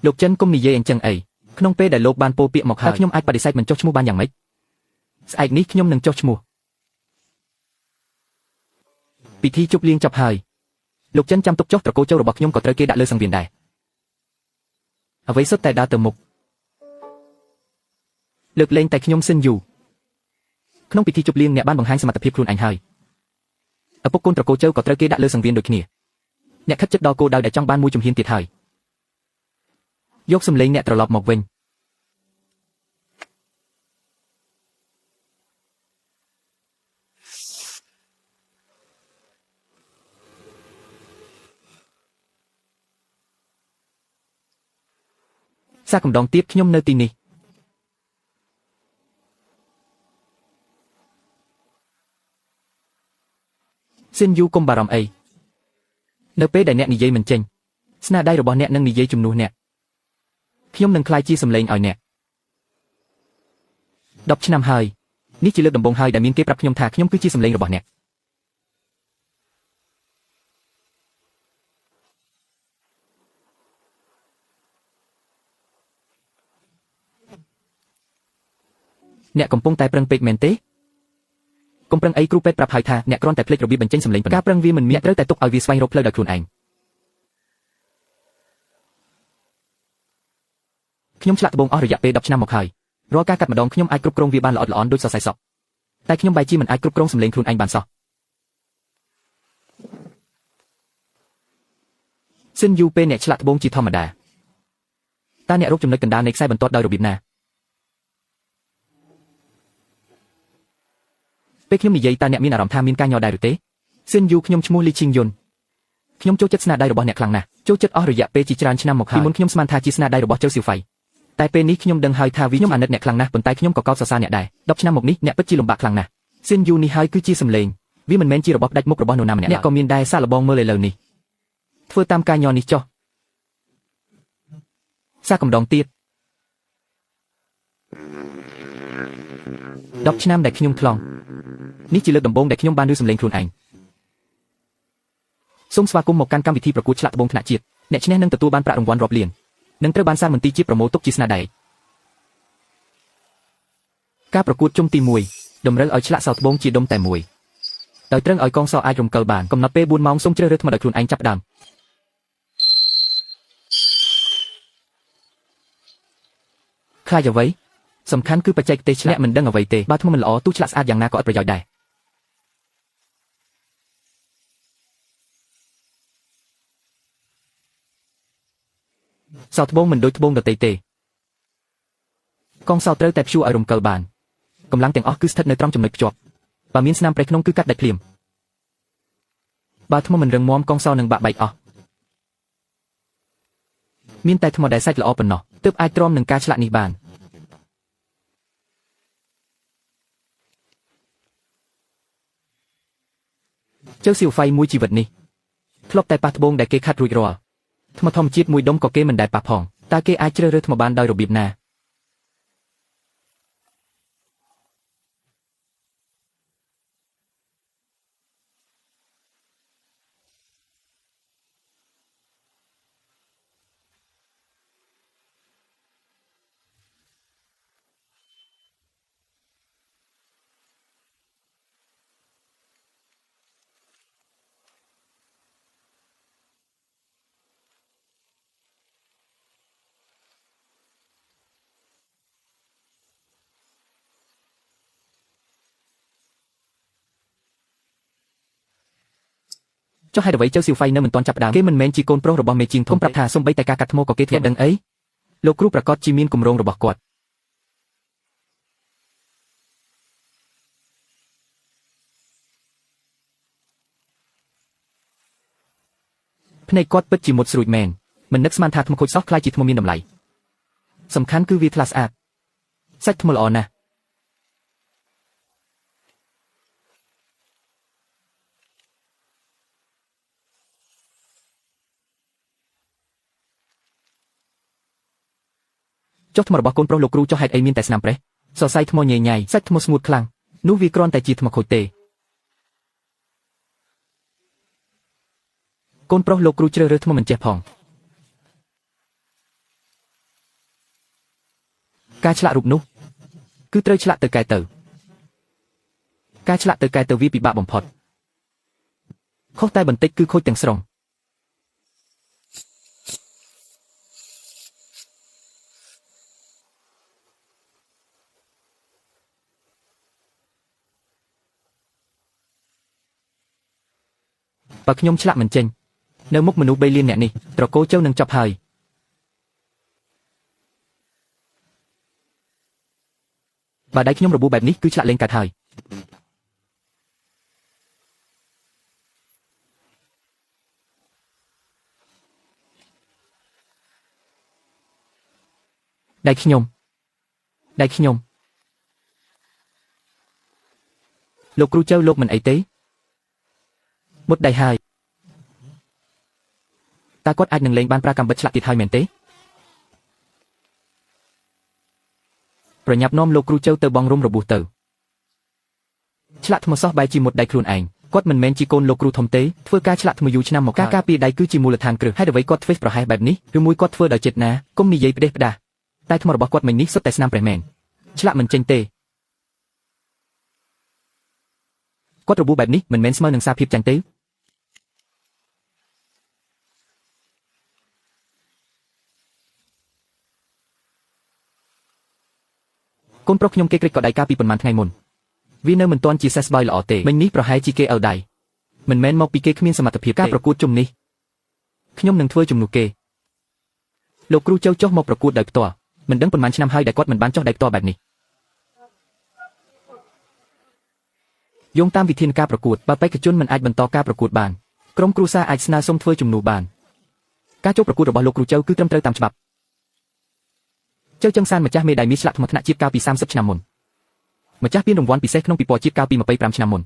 លោកចិនគុំនិយាយអញ្ចឹងអីក្នុងពេលដែលលោកបានពោលពាក្យមកហើយខ្ញុំអាចបដិសេធមិនចុះឈ្មោះបានយ៉ាងម៉េចស្អែកនេះខ្ញុំនឹងចុះឈ្មោះពិធីជប់លៀងចប់ហើយលោកចិនចាំទុកចុះត្រកូលចៅរបស់ខ្ញុំក៏ត្រូវគេដាក់លើសង្វៀនដែរអ្វីសុទ្ធតែដើរទៅមុខលើកលែងតែខ្ញុំសិនយូក្នុងពិធីជប់លៀងអ្នកបានបង្ហាញសមត្ថភាពខ្លួនឯងហើយឪពុកកូនត្រកូលចៅក៏ត្រូវគេដាក់លើសង្វៀនដូចគ្នាអ្នកខិតជិតដល់គោលដៅដែលចង់បានមួយជំហានទៀតហើយយកសម្លេងអ្នកត្រឡប់មកវិញសាកម្ដងទៀតខ្ញុំនៅទីនេះសិនយូកុំបារម្ភអីនៅពេលដែលអ្នកនិយាយមិនចេញស្នាដៃរបស់អ្នកនឹងនិយាយជំនួសអ្នកខ្ញុំនឹងក្លាយជាសម្លេងឲ្យអ្នក10ឆ្នាំហើយនេះជាលើកដំបូងហើយដែលមានគេប្រាប់ខ្ញុំថាខ្ញុំគឺជាសម្លេងរបស់អ្នកអ្នកកំពុងតែប្រឹងពេកមែនទេកុំប្រឹងអីគ្រូពេទ្យប្រាប់ហើយថាអ្នកគ្រាន់តែភ្លេចរបៀបបញ្ចេញសម្លេងការប្រឹងវាមិនមានត្រូវតែទុកឲ្យវាស្វែងរកផ្លូវដោយខ្លួនឯងខ្ញុំឆ្លាក់ត្បូងអស់រយៈពេល10ឆ្នាំមកហើយរាល់ការកាត់ម្ដងខ្ញុំអាចគ្រប់គ្រងវាបានល្អិតល្អន់ដូចសរសៃសក់តែខ្ញុំបែរជាមិនអាចគ្រប់គ្រងសម្លេងខ្លួនឯងបានសោះសិនយូពេលអ្នកឆ្លាក់ត្បូងជាធម្មតាតើអ្នករកចំណុចកណ្ដាលនៃខ្សែបន្ទាត់ដោយរបៀបណាពេលខ្ញុំនិយាយតើអ្នកមានអារម្មណ៍ថាមានការញ័រដែរឬទេសិនយូខ្ញុំឈ្មោះលីឈីងយុនខ្ញុំចូលចិត្តស្នាដៃរបស់អ្នកខ្លាំងណាស់ចូលចិត្តអស់រយៈពេលជាច្រើនឆ្នាំមកហើយពីមុនខ្ញុំស្មានថាជាស្នាដៃរបស់ចៅសៀវហ្វៃតែពេលនេះខ្ញុំដឹងហើយថាវាខ្ញុំអាណិតអ្នកខ្លាំងណាស់ប៉ុន្តែខ្ញុំក៏កោតសរសើរអ្នកដែរ10ឆ្នាំមកនេះអ្នកពិតជាលំបាកខ្លាំងណាស់សិនយូនេះហើយគឺជាសម្លេងវាមិនមែនជារបស់ផ្ដាច់មុខរបស់នរណាម្នាក់អ្នកក៏មានដែរសាកល្បងមើលឥឡូវនេះ ធ្វើតាមការញ័រនេះចុះសាកំដងទៀត10 ឆ្នាំដែលខ្ញុំខ្លងនេះជាលើកដំបូងដែលខ្ញុំបានឮសំឡេងខ្លួនឯងសូមស្វាគមន៍មកកាន់កម្មវិធីប្រកួតឆ្លាក់ត្បូងថ្នាក់ជាតិអ្នកឈ្នះនឹងទទួលបានប្រាក់រង្វាន់រាប់លាននិងត្រូវបានសារមន្ទីរជាតិប្រមូលទុកជាស្នាដៃការប្រកួតជុំទី1តម្រូវឲ្យឆ្លាក់សោត្បូងជាដុំតែមួយដោយត្រឹងឲ្យកងសោអាចរំកិលបានកំណត់ពេល4ម៉ោងសូមជ្រើសរើសថ្មដោយខ្លួនឯងចាប់ផ្ដើមខ្លាចអ្វីសំខាន់គឺបច្ចេកទេសឆ្លាក់មិនដឹងអ្វីទេបើថ្មមិនល្អទោះឆ្លាក់ស្អាតយ៉ាងណាក៏ឥតប្រយោជន៍ដែរសោត្បូងមិនដូចត្បូងដទៃទេកងសោត្រូវតែព្យួរឲ្យរំកិលបានកម្លាំងទាំងអស់គឺស្ថិតនៅត្រង់ចំណុចភ្ជាប់បើមានស្នាមប្រេះក្នុងគឺកាត់ដាច់ភ្លាមបើថ្មមិនរឹងមាំកងសោនឹងបាក់បែកអស់មានតែថ្មដែលសាច់ល្អប៉ុណ្ណោះទើបអាចទ្រាំនឹងការឆ្លាក់នេះបានជើសៀវហ្វៃមួយជីវិតនេះធ្លាប់តែប៉ះត្បូងដែលគេខាត់រួចរាល់ថ្មធម្មជាតិមួយដុំក៏គេមិនដែលប៉ះផងតើគេអាចជ្រើសរើសថ្មបានដោយរបៀបណាចុះហេតុអ្វីជើសៀវហ្វៃនៅមិនទាន់ចាប់ផ្ដើមគេមិនមែនជាកូនប្រុសរបស់មេជាងធំប្រាប់ថាសូម្បីតែការកាត់ថ្មក៏គេធ្លាប់ដឹងអីលោកគ្រូប្រកាសជាមានគម្រោងរបស់គាត់ភ្នែកគាត់ពិតជាមុតស្រួចមែនមិននឹកស្មានថាថ្មខូចសោះខ្លាចជាថ្មមានតម្លៃសំខាន់គឺវាថ្លាស្អាតសាច់ថ្មល្អណាស់ចុះថ្មរបស់កូនប្រុសលោកគ្រូចុះហេតុអីមានតែស្នាមប្រេះសរសៃថ្មញ៉ៃញ៉ៃសាច់ថ្មស្ងួតខ្លាំងនោះវាគ្រាន់តែជាថ្មខូចទេកូនប្រុសលោកគ្រូជ្រើសរើសថ្មមិនចេះផងការឆ្លាក់រូបនោះគឺត្រូវឆ្លាក់ទៅកែទៅការឆ្លាក់ទៅកែទៅវាពិបាកបំផុតខុសតែបន្តិចគឺខូចទាំងស្រុងបើខ្ញុំឆ្លាក់មិនចេញនៅមុខមនុស្ស3លានអ្នកនេះត្រកូលជើនឹងចប់ហើយបើដៃខ្ញុំរបួសបែបនេះគឺឆ្លាក់លេងកាត់ហើយដៃខ្ញុំលោកគ្រូជើលោកមិនអីទេមុតដៃហើយតើគាត់អាចនឹងលេងបានប្រើកាំបិតឆ្លាក់ទៀតហើយមែនទេប្រញាប់នាំលោកគ្រូជើទៅបងរុំរបួសទៅឆ្លាក់ថ្មសោះបែរជាមុតដៃខ្លួនឯងគាត់មិនមែនជាកូនលោកគ្រូធំទេធ្វើការឆ្លាក់ថ្មយូរឆ្នាំមកការការពារដៃគឺជាមូលដ្ឋានគ្រឹះហើយអ្វីគាត់ធ្វេសប្រហែសបែបនេះឬមួយគាត់ធ្វើដោយចិត្តណាកុំនិយាយផ្ដេសផ្ដាសតែថ្មរបស់គាត់មិញនេះសុទ្ធតែស្នាមប្រេះមែនឆ្លាក់មិនចេញទេគាត់របួសបែបនេះមិនមែនស្មើនឹងសារភាពចាញ់ទេកូនប្រុសខ្ញុំគេក្រិចក៏ដៃកាពីប៉ុន្មានថ្ងៃមុនវានៅមិនទាន់ជាសេះស្បើយល្អទេមិញនេះប្រហែលជាគេឲ្យដៃមិនមែនមកពីគេគ្មានសមត្ថភាពការប្រកួតជុំនេះខ្ញុំនឹងធ្វើជំនួសគេលោកគ្រូចុះមកប្រកួតដោយផ្ទាល់មិនដឹងប៉ុន្មានឆ្នាំហើយដែលគាត់មិនបានចុះដៃផ្ទាល់បែបនេះយោងតាមវិធានការប្រកួតបើបេក្ខជនមិនអាចបន្តការប្រកួតបានក្រុមគ្រួសារអាចស្នើសុំធ្វើជំនួសបានការចូលប្រកួតរបស់លោកគ្រូចៅគឺត្រឹមត្រូវតាមច្បាប់ចៅចឹងសានម្ចាស់មេដៃមាសឆ្លាក់ថ្មថ្នាក់ជាតិកាលពី30ឆ្នាំមុនម្ចាស់ពានរង្វាន់ពិសេសក្នុងពិព័រណ៍ជាតិកាលពី25ឆ្នាំមុន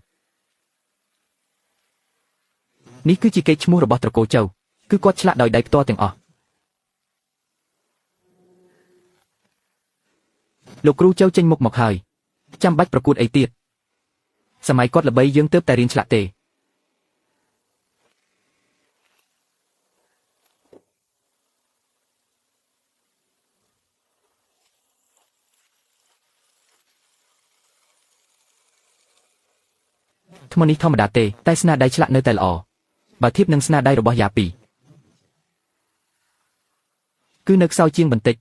នេះគឺជាកេរ្តិ៍ឈ្មោះរបស់ត្រកូលចៅ គឺគាត់ឆ្លាក់ដោយដៃផ្ទាល់ទាំងអស់លោកគ្រូចៅចេញមុខមកហើយចាំបាច់ប្រកួតអីទៀតសម័យគាត់ល្បីយើងទើបតែរៀនឆ្លាក់ទេថ្មនេះធម្មតាទេតែស្នាដៃឆ្លាក់នៅតែល្អបើធៀបនឹងស្នាដៃរបស់យ៉ាពីគឺនៅខ្សោយជាងបន្តិច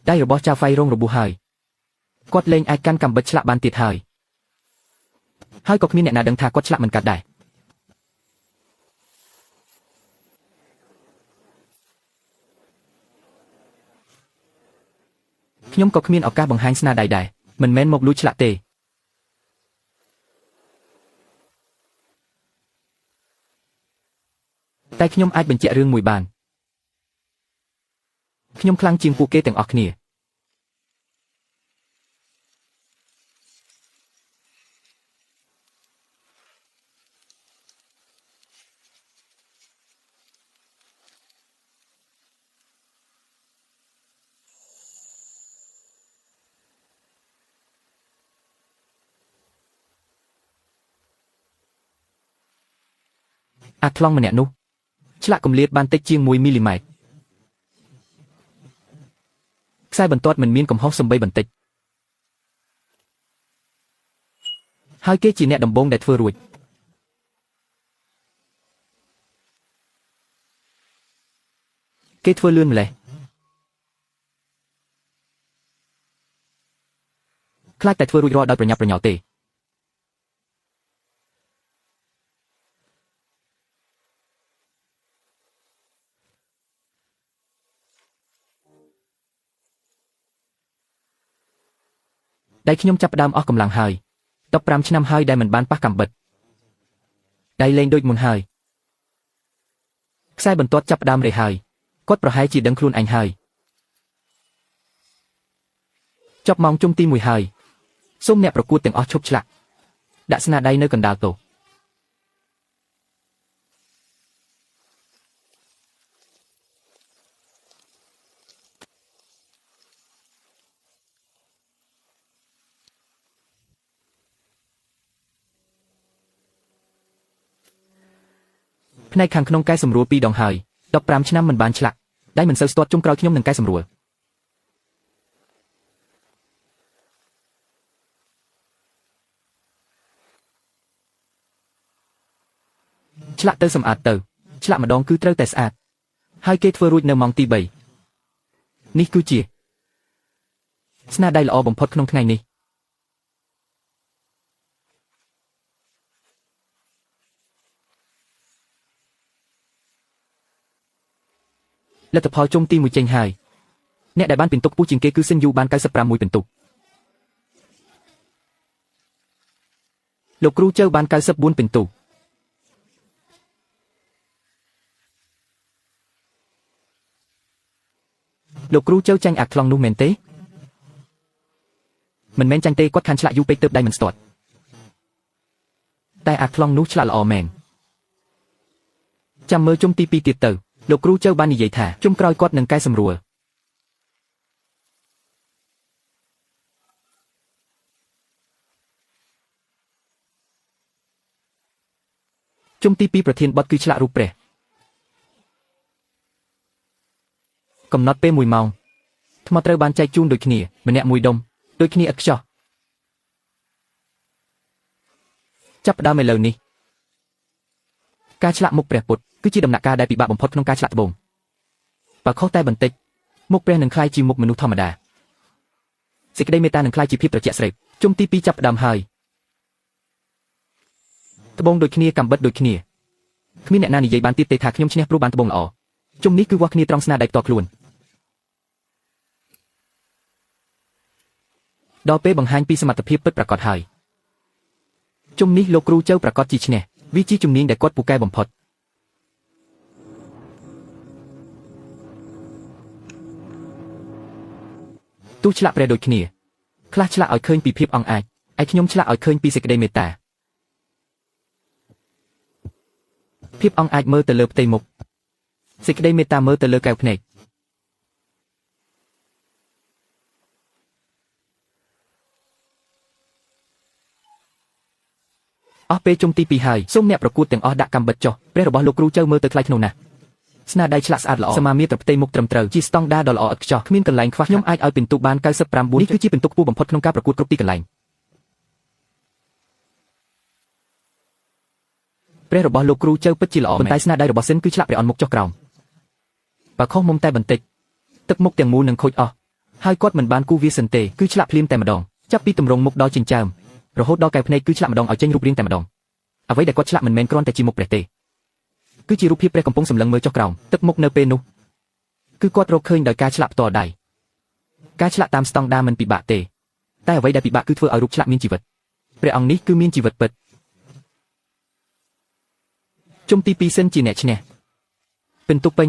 ដៃរបស់ចាហ្វៃរងរបួសហើយគាត់លែងអាចកាន់កាំបិតឆ្លាក់បានទៀតហើយក៏គ្មានអ្នកណាដឹងថាគាត់ឆ្លាក់មិនកាត់ដែរខ្ញុំក៏គ្មានឱកាសបង្ហាញស្នាដៃដែរមិនមែនមកលួចឆ្លាក់ទេតែខ្ញុំអាចបញ្ជាក់រឿងមួយបានខ្ញុំខ្លាំងជាងពួកគេទាំងអស់គ្នាអាថ្លង់ម្នាក់នោះឆ្លាក់គម្លាតបានតិចជាង1 មីលីម៉ែត្រខ្សែបន្ទាត់មិនមានកំហុសសំបីបន្តិចហើយគេជាអ្នកដំបូងដែលធ្វើរួចគេធ្វើលឿនម្លេះខ្លាចតែធ្វើរួចរាល់ដោយប្រញាប់ប្រញាល់ទេដៃខ្ញុំចាប់ផ្ដើមអស់កម្លាំងហើយ15ឆ្នាំហើយដែលមិនបានប៉ះកាំបិតដៃលែងដូចមុនហើយខ្សែបន្ទាត់ចាប់ផ្ដើមរេហើយគាត់ប្រហែលជាដឹងខ្លួនឯងហើយចប់ម៉ោងជុំទី1ហើយសូមអ្នកប្រកួតទាំងអស់ឈប់ឆ្លាក់ដាក់ស្នាដៃនៅកណ្ដាលតូផ្នែកខាងក្នុងកែសម្រួល2 ដងហើយ15ឆ្នាំមិនបានឆ្លាក់ដៃមិនសូវស្ទាត់ជុំក្រោយខ្ញុំនឹងកែសម្រួលឆ្លាក់ទៅសម្អាតទៅឆ្លាក់ម្ដងគឺត្រូវតែស្អាតហើយគេធ្វើរួចនៅម៉ោងទី3នេះគឺជាស្នាដៃល្អបំផុតក្នុងថ្ងៃនេះលទ្ធផលជុំទី1ចេញហើយអ្នកដែលបានពិន្ទុខ្ពស់ជាងគេគឺស៊ិនយូបាន96ពិន្ទុលោកគ្រូជើបាន94ពិន្ទុលោកគ្រូជើចាញ់អាខ្លងនោះមែនទេមិនមែនចាញ់ទេគាត់ខានឆ្លាក់យូរពេកទើបដៃមិនស្ទាត់តែអាខ្លងនោះឆ្លាក់ល្អមែនចាំមើលជុំទី2ទៀតទៅលោកគ្រូជើបាននិយាយថាជុំក្រោយគាត់នឹងកែសម្រួលជុំទី2ប្រធានបទគឺឆ្លាក់រូបព្រះកំណត់ពេល1 ម៉ោងថ្មត្រូវបានចែកជូនដូចគ្នាម្នាក់1 ដុំដូចគ្នាឥតខ្ចោះចាប់ផ្ដើមឥឡូវនេះការឆ្លាក់មុខព្រះពុទ្ធគឺជាដំណាក់កាលដែលពិបាកបំផុតក្នុងការឆ្លាក់ត្បូងបើខុសតែបន្តិចមុខព្រះនឹងក្លាយជាមុខមនុស្សធម្មតាសេចក្តីមេត្តានឹងក្លាយជាភាពត្រជាក់ស្រេបជុំទី2ចាប់ផ្ដើមហើយត្បូងដូចគ្នាកាំបិតដូចគ្នាគ្មានអ្នកណានិយាយបានទៀតទេថាខ្ញុំឈ្នះព្រោះបានត្បូងល្អជុំនេះគឺវាស់គ្នាត្រង់ស្នាដៃផ្ទាល់ខ្លួនដល់ពេលបង្ហាញពីសមត្ថភាពពិតប្រាកដហើយជុំនេះលោកគ្រូជើប្រាកដជាឈ្នះវាជាជំនាញដែលគាត់ពូកែបំផុតទោះឆ្លាក់ព្រះដូចគ្នាខ្លះឆ្លាក់ឲ្យឃើញពីភាពអង់អាចឯខ្ញុំឆ្លាក់ឲ្យឃើញពីសេចក្តីមេត្តា ភាពអង់អាចមើលទៅលើផ្ទៃមុខសេចក្តីមេត្តាមើលទៅលើកែវភ្នែកអស់ពេលជុំទី2ហើយសូមអ្នកប្រកួតទាំងអស់ដាក់កាំបិតចុះព្រះរបស់លោកគ្រូចៅមើលទៅថ្លៃថ្នូរណាស់ស្នាដៃឆ្លាក់ស្អាតល្អសមាមាត្រផ្ទៃមុខត្រឹមត្រូវជាស្តង់ដារដ៏ល្អឥតខ្ចោះគ្មានកន្លែងខ្វះខ្ញុំអាចឲ្យពិន្ទុបាន99នេះគឺជាពិន្ទុខ្ពស់បំផុតក្នុងការប្រកួតគ្រប់ទីកន្លែងព្រះរបស់លោកគ្រូចៅពិតជាល្អប៉ុន្តែស្នាដៃរបស់សិនគឺឆ្លាក់ព្រះអន់មុខចុះក្រោមបើខុសមុំតែបន្តិចទឹកមុខទាំងមូលនឹងខូចអស់ហើយគាត់មិនបានគូវាសិនទេគឺឆ្លាក់ភ្លាមតែម្ដងចាប់ពីទម្រង់មុខដល់ចិញ្ចើមរហូតដល់កែវភ្នែកគឺឆ្លាក់ម្ដងឲ្យចេញរូបរាងតែម្ដងអ្វីដែលគាត់ឆ្លាក់មិនមែនគ្រាន់តែជាមុខព្រះទេគឺជារូបភាពព្រះកំពុងសម្លឹងមើលចុះក្រោមទឹកមុខនៅពេលនោះគឺគាត់រកឃើញដោយការឆ្លាក់ផ្ទាល់ដៃការឆ្លាក់តាមស្តង់ដារមិនពិបាកទេតែអ្វីដែលពិបាកគឺធ្វើឲ្យរូបឆ្លាក់មានជីវិតព្រះអង្គនេះគឺមានជីវិតពិតជុំទី2សិនជាអ្នកឈ្នះពិន្ទុពេញ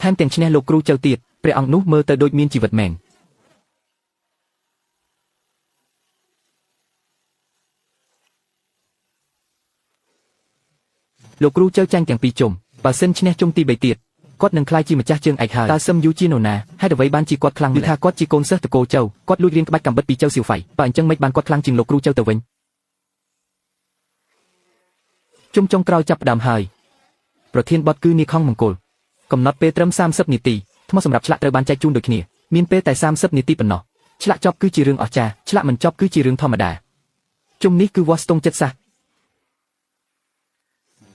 ថែមទាំងឈ្នះលោកគ្រូចៅទៀតព្រះអង្គនោះមើលទៅដូចមានជីវិតមែនលោកគ្រូចៅចាញ់ទាំងពីរជុំបើសិនឈ្នះជុំទី3ទៀតគាត់នឹងក្លាយជាម្ចាស់ជើងឯកហើយតើសឹមយូជានរណាហេតុអ្វីបានជាគាត់ខ្លាំងឬថាគាត់ជាកូនសិស្សតកូចៅគាត់លួចរៀនក្បាច់កាំបិតពីចៅសៀវហ្វៃបើអញ្ចឹងមិនបានគាត់ខ្លាំងជាងលោកគ្រូចៅទៅវិញជុំចុងក្រោយចាប់ផ្ដើមហើយប្រធានបទគឺនាខំមង្គលកំណត់ពេលត្រឹម30នាទីថ្មសម្រាប់ឆ្លាក់ត្រូវបានចែកជូនដូចគ្នាមានពេលតែ30នាទីប៉ុណ្ណោះឆ្លាក់ចប់គឺជារឿងអស្ចារ្យឆ្លាក់មិនចប់គឺជារឿងធម្មតាជុំនេះគឺវាស់ស្ទង់ចិត្តសាស្ត្រ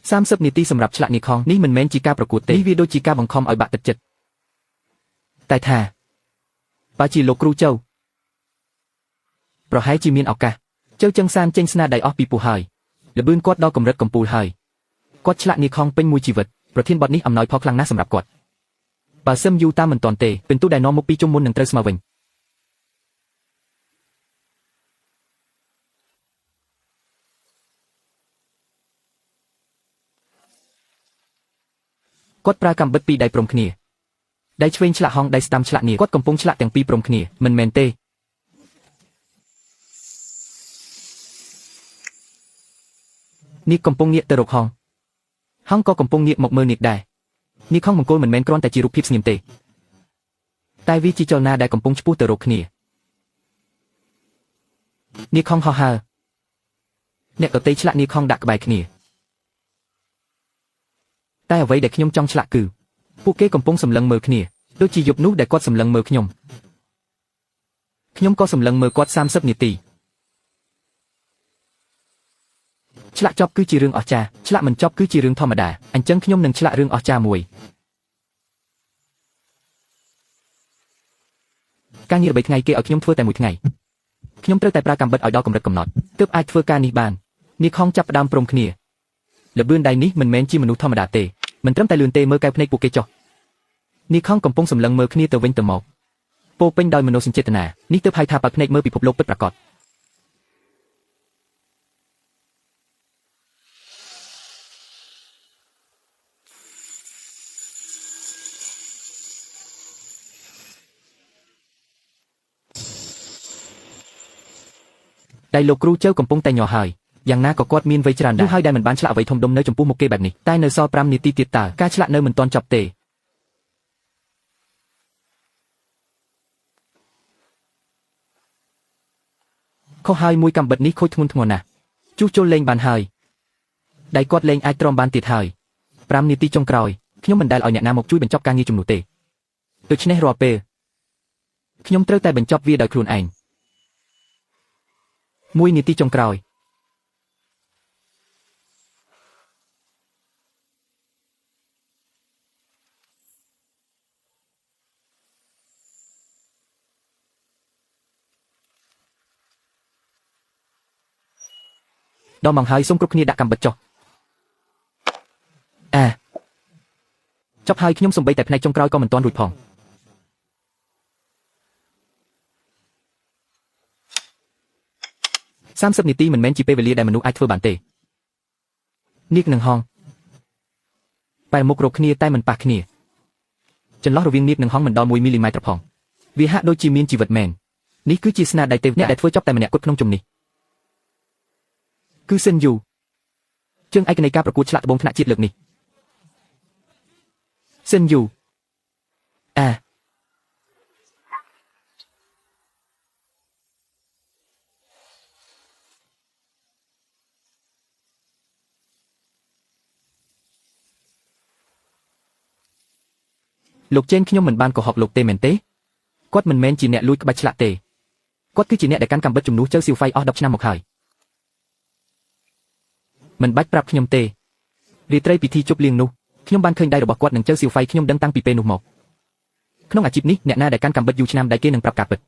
30នាទីសម្រាប់ឆ្លាក់នាខំនេះមិនមែនជាការប្រកួតទេនេះវាដូចជាការបង្ខំឲ្យបាក់ទឹកចិត្តតែថាបើជាលោកគ្រូចៅប្រហែលជាមានឱកាសចៅចឹងសានចេញស្នាដៃអស់ពីពោះហើយល្បឿនគាត់ដល់កម្រិតកំពូលហើយគាត់ឆ្លាក់នាខំពេញមួយជីវិតប្រធានបទនេះអំណោយផលខ្លាំងណាស់សម្រាប់គាត់បើសឹមយូតាមមិនទាន់ទេពិន្ទុដែលនាំមកពីជុំមុននឹងត្រូវស្មើវិញគាត់ប្រើកាំបិតពីរដៃព្រមគ្នាដៃឆ្វេងឆ្លាក់ហងដៃស្ដាំឆ្លាក់នាគាត់កំពុងឆ្លាក់ទាំងពីរព្រមគ្នាមិនមែនទេនាគកំពុងងាកទៅរកហងក៏កំពុងងាកមកមើលនាគដែរនាគខំមង្គលមិនមែនគ្រាន់តែជារូបភាពស្ងៀមទេតែវាជាចលនាដែលកំពុងឆ្ពោះទៅរកគ្នានាគខំហោះហើរអ្នកដទៃឆ្លាក់នាគខំដាក់ក្បែរគ្នាតែអ្វីដែលខ្ញុំចង់ឆ្លាក់គឺពួកគេកំពុងសម្លឹងមើលគ្នាដូចជាយប់នោះដែលគាត់សម្លឹងមើលខ្ញុំក៏សម្លឹងមើលគាត់30នាទីឆ្លាក់ចប់គឺជារឿងអស្ចារ្យឆ្លាក់មិនចប់គឺជារឿងធម្មតាអញ្ចឹងខ្ញុំនឹងឆ្លាក់រឿងអស្ចារ្យមួយការងារ3ថ្ងៃគេឲ្យខ្ញុំធ្វើតែ1ថ្ងៃខ្ញុំត្រូវតែប្រើកាំបិតឲ្យដល់កម្រិតកំណត់ទើបអាចធ្វើការនេះបាននាគខំចាប់ផ្ដើមព្រមគ្នាល្បឿនដៃនេះមិនមែនជាមនុស្សធម្មតាទេមិនត្រឹមតែលឿនទេមើលកែវភ្នែកពួកគេចុះនាគខំកំពុងសម្លឹងមើលគ្នាទៅវិញទៅមកពោពេញដោយមនោសញ្ចេតនានេះទើបហៅថាបើភ្នែកមើលពិភពលោកពិតប្រាកដដៃលោកគ្រូចៅកំពុងតែញ័រហើយយ៉ាងណាក៏គាត់មានវ័យច្រើនដែរហើយដែលមិនបានឆ្លាក់អ្វីធំដុំនៅចំពោះមុខគេបែបនេះតែនៅសល់5នាទីទៀតតើការឆ្លាក់នៅមិនទាន់ចប់ទេខុសហើយមួយកាំបិតនេះខូចធ្ងន់ធ្ងរណាស់ជួសជុលលេងបានហើយដៃគាត់លេងអាចទ្រាំបានទៀតហើយ5នាទីចុងក្រោយខ្ញុំមិនដែលឲ្យអ្នកណាមកជួយបញ្ចប់ការងារជំនួសទេដូច្នេះរាល់ពេលខ្ញុំត្រូវតែបញ្ចប់វាដោយខ្លួនឯង1នាទីចុងក្រោយដល់ម៉ោងហើយសូមគ្រប់គ្នាដាក់កាំបិតចុះចប់ហើយខ្ញុំសំបីតែផ្នែកចុងក្រោយក៏មិនទាន់រួចផង30នាទីមិនមែនជាពេលវេលាដែលមនុស្សអាចធ្វើបានទេនាគនិងហងបែរមុខរកគ្នាតែមិនប៉ះគ្នាចន្លោះរវាងនាគនិងហងមិនដល់1មីលីម៉ែត្រផងវាហាក់ដូចជាមានជីវិតមែននេះគឺជាស្នាដៃទេវអ្នកដែលធ្វើចប់តែម្នាក់គត់ក្នុងជុំនេះគឺសិនយូ ជើងឯកនៃការប្រកួតឆ្លាក់ត្បូងថ្នាក់ជាតិលើកនេះសិនយូលោកចេនខ្ញុំមិនបានកុហកលោកទេមែនទេគាត់មិនមែនជាអ្នកលួចក្បាច់ឆ្លាក់ទេគាត់គឺជាអ្នកដែលកាន់កាំបិតជំនួសជើស៊ីវហ្វៃអស់10ឆ្នាំមកហើយមិនបាច់ប្រាប់ខ្ញុំទេរាត្រីពិធីជប់លៀងនោះខ្ញុំបានឃើញដៃរបស់គាត់នឹងជើស៊ីវហ្វៃខ្ញុំដឹងតាំងពីពេលនោះមកក្នុងអាជីពនេះអ្នកណាដែលកាន់កាំបិតយូរឆ្នាំដែលគេនឹងប្រាប់ការពិត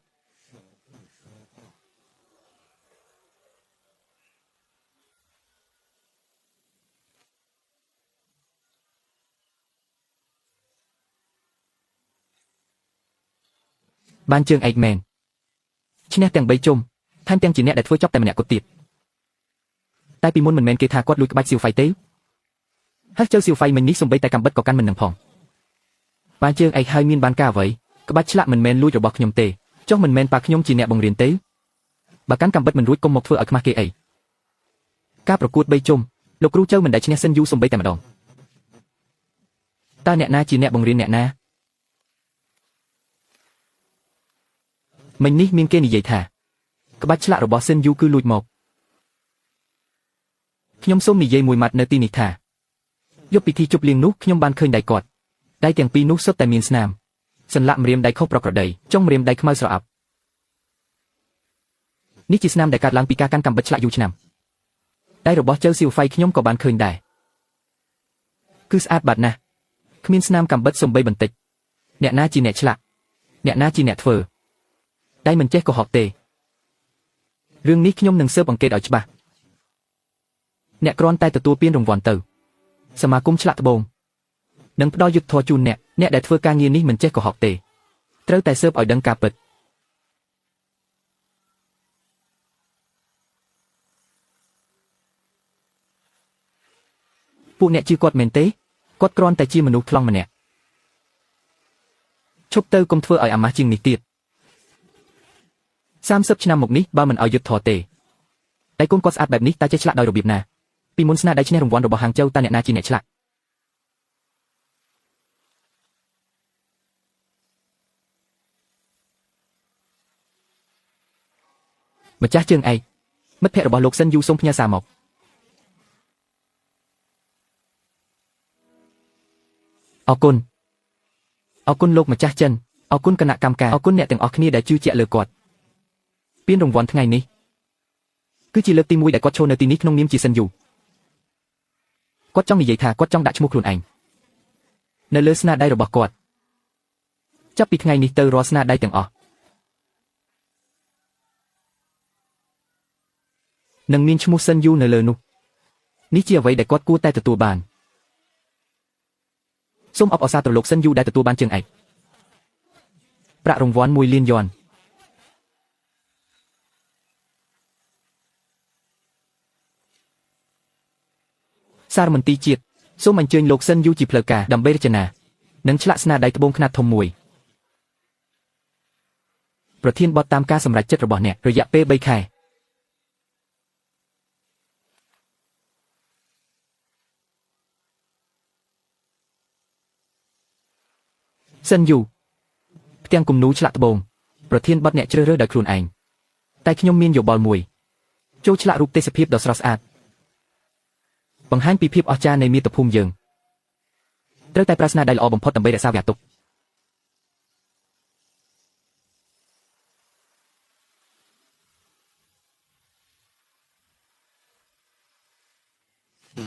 បានជើងឯកមែនឈ្នះទាំង3ជុំថែមទាំងជាអ្នកដែលធ្វើចប់តែម្នាក់គត់ទៀតតែពីមុនមិនមែនគេថាគាត់លួចក្បាច់ស៊ីវហ្វៃទេហើយជើស៊ីវហ្វៃមិញនេះសំបីតែកាំបិតក៏កាន់មិននឹងផងបានជើងឯកហើយមានបានការអ្វីក្បាច់ឆ្លាក់មិនមែនលួចរបស់ខ្ញុំទេចុះមិនមែនប៉ាខ្ញុំជាអ្នកបង្រៀនទេបើកាន់កាំបិតមិនរួចកុំមកធ្វើឲ្យខ្មាស់គេអីការប្រកួត3ជុំលោកគ្រូជើមិនដែលឈ្នះសិនយូសំបីតែម្ដងតើអ្នកណាជាអ្នកបង្រៀនអ្នកណាមិញនេះមានគេនិយាយថាក្បាច់ឆ្លាក់របស់សិនយូគឺលួចមកខ្ញុំសូមនិយាយមួយម៉ាត់នៅទីនេះថាយប់ពិធីជប់លៀងនោះខ្ញុំបានឃើញដៃគាត់ដៃទាំងពីរនោះសុទ្ធតែមានស្នាមសន្លាក់ម្រាមដៃខុសប្រក្រតីចុងម្រាមដៃខ្មៅស្រអាប់នេះជាស្នាមដែលកើតឡើងពីការកាន់កាំបិតឆ្លាក់យូរឆ្នាំដៃរបស់ជើស៊ីវហ្វៃខ្ញុំក៏បានឃើញដែរគឺស្អាតបាត់ណាស់គ្មានស្នាមកាំបិតសំបីបន្តិចអ្នកណាជាអ្នកឆ្លាក់អ្នកណាជាអ្នកធ្វើដៃមិនចេះកុហកទេរឿងនេះខ្ញុំនឹងស៊ើបអង្កេតឲ្យច្បាស់អ្នកគ្រាន់តែទទួលពានរង្វាន់ទៅសមាគមឆ្លាក់ត្បូងនឹងផ្ដល់យុត្តិធម៌ជូនអ្នកដែលធ្វើការងារនេះមិនចេះកុហកទេត្រូវតែស៊ើបឲ្យដឹងការពិតពួកអ្នកជឿគាត់មែនទេគាត់គ្រាន់តែជាមនុស្សថ្លង់ម្នាក់ឈប់ទៅកុំធ្វើឲ្យអាម៉ាស់ជាងនេះទៀត30ឆ្នាំមកនេះបើមិនឲ្យយុត្តិធម៌ទេតែកូនគាត់ស្អាតបែបនេះតើចេះឆ្លាក់ដោយរបៀបណាពីមុនស្នាដៃឈ្នះរង្វាន់របស់ហាងជើតើអ្នកណាជាអ្នកឆ្លាក់ម្ចាស់ជើងឯកមិត្តភក្តិរបស់លោកសិនយូសូមផ្ញើសារមកអរគុណលោកម្ចាស់ចិនអរគុណគណៈកម្មការអរគុណអ្នកទាំងអស់គ្នាដែលជឿជាក់លើគាត់ពានរង្វាន់ថ្ងៃនេះគឺជាលើកទី1ដែលគាត់ឈរនៅទីនេះក្នុងនាមជាសិនយូគាត់ចង់និយាយថាគាត់ចង់ដាក់ឈ្មោះខ្លួនឯងនៅលើស្នាដៃរបស់គាត់ចាប់ពីថ្ងៃនេះទៅរាល់ស្នាដៃទាំងអស់នឹងមានឈ្មោះសិនយូនៅលើនោះនេះជាអ្វីដែលគាត់គួរតែទទួលបានសូមអបអរសាទរលោកសិនយូដែលទទួលបានជើងឯកប្រាក់រង្វាន់1 លានយ៉នសារមន្ទីរជាតិសូមអញ្ជើញលោកសិនយូជាផ្លូវការដើម្បីរចនានិងឆ្លាក់ស្នាដៃត្បូងខ្នាតធំមួយប្រធានបទតាមការសម្រេចចិត្តរបស់អ្នករយៈពេល3 ខែសិនយូផ្ទាំងគំនូរឆ្លាក់ត្បូងប្រធានបទអ្នកជ្រើសរើសដោយខ្លួនឯងតែខ្ញុំមានយោបល់មួយចូលឆ្លាក់រូបទេសភាពដ៏ស្រស់ស្អាតបង្ហាញពីភាពអស្ចារ្យនៃមាតុភូមិយើងត្រូវតែប្រើស្នាដៃល្អបំផុតដើម្បីរក្សាវាទុក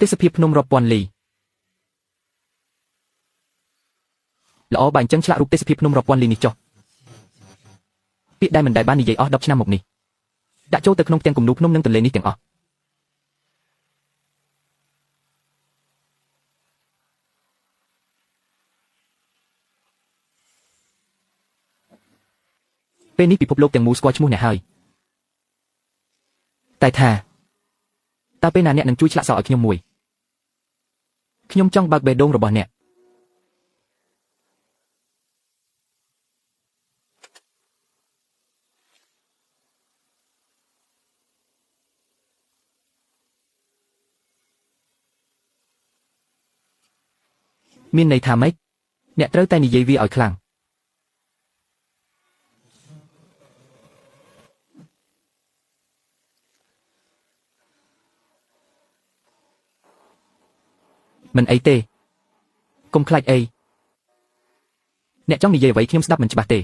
ទេសភាពភ្នំរាប់ពាន់លីល្អបើអញ្ចឹងឆ្លាក់រូបទេសភាពភ្នំរាប់ពាន់លីនេះចុះពាក្យដែលមិនដែលបាននិយាយអស់10ឆ្នាំមកនេះដាក់ចូលទៅក្នុងផ្ទាំងគំនូរភ្នំនិងទន្លេនេះទាំងអស់ពេលនេះពិភពលោកទាំងមូលស្គាល់ឈ្មោះអ្នកហើយតែថាតើពេលណាអ្នកនឹងជួយឆ្លាក់សឲ្យខ្ញុំមួយខ្ញុំចង់បើកបេះដូងរបស់អ្នក មានន័យថាម៉េចអ្នកត្រូវតែនិយាយវាឲ្យខ្លាំងមិនអីទេកុំខ្លាចអីអ្នកចង់និយាយអ្វីខ្ញុំស្ដាប់មិនច្បាស់ទេ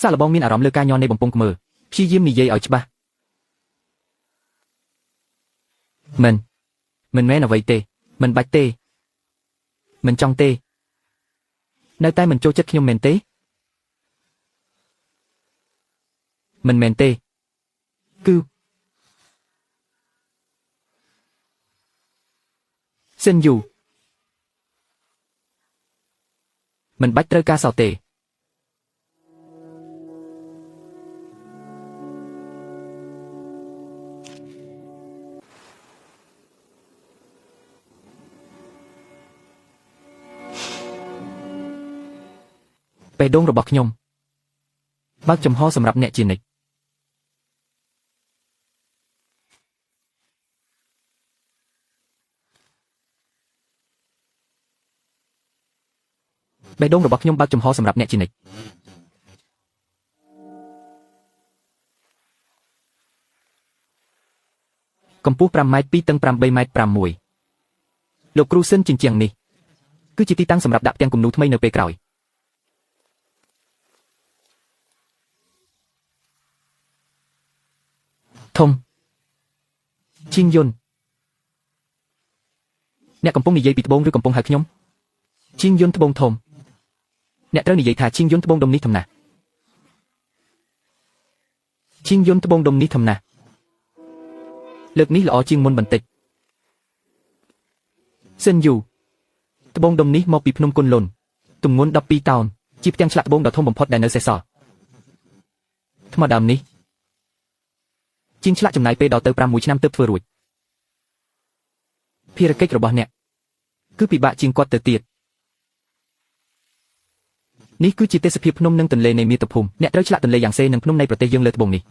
សាកល្បងមានអារម្មណ៍លើការញ័រនៃបំពង់ខ្មើព្យាយាមនិយាយឲ្យច្បាស់មិនមែនអ្វីទេមិនបាច់ទេមិនចង់ទេនៅតែមិនចូលចិត្តខ្ញុំមែនទេមិនមែនទេគឺសិនយូមិនបាច់ត្រូវការសោទេបេះដូងរបស់ខ្ញុំបើកចំហសម្រាប់អ្នកជានិច្ចបេះដូងរបស់ខ្ញុំបើកចំហសម្រាប់អ្នកជានិច្ចកម្ពស់5ម៉ែត្រ2តឹង8ម៉ែត្រ6លោកគ្រូសិនជញ្ជាំងនេះគឺជាទីតាំងសម្រាប់ដាក់ផ្ទាំងគំនូរថ្មីនៅពេលក្រោយធំឈីងយុនអ្នកកំពុងនិយាយពីត្បូងឬកំពុងហៅខ្ញុំឈីងយុនត្បូងធំអ្នកត្រូវនិយាយថាឈីងយុនត្បូងដុំនេះធំណាស់ឈីងយុនត្បូងដុំនេះធំណាស់លើកនេះល្អជាងមុនបន្តិចសិនយូត្បូងដុំនេះមកពីភ្នំគុនលុនទម្ងន់12តោនជាផ្ទាំងឆ្លាក់ត្បូងដ៏ធំបំផុតដែលនៅសេសសល់ថ្មដើមនេះជាងឆ្លាក់ចំណាយពេលដល់ទៅ6ឆ្នាំទើបធ្វើរួចភារកិច្ចរបស់អ្នកគឺពិបាកជាងគាត់ទៅទៀតនេះគឺជាទេសភាពភ្នំនិងទន្លេនៃមាតុភូមិអ្នកត្រូវឆ្លាក់ទន្លេយ៉ាងសេនិងភ្នំនៃប្រទេសយើងលើត្បូងនេះ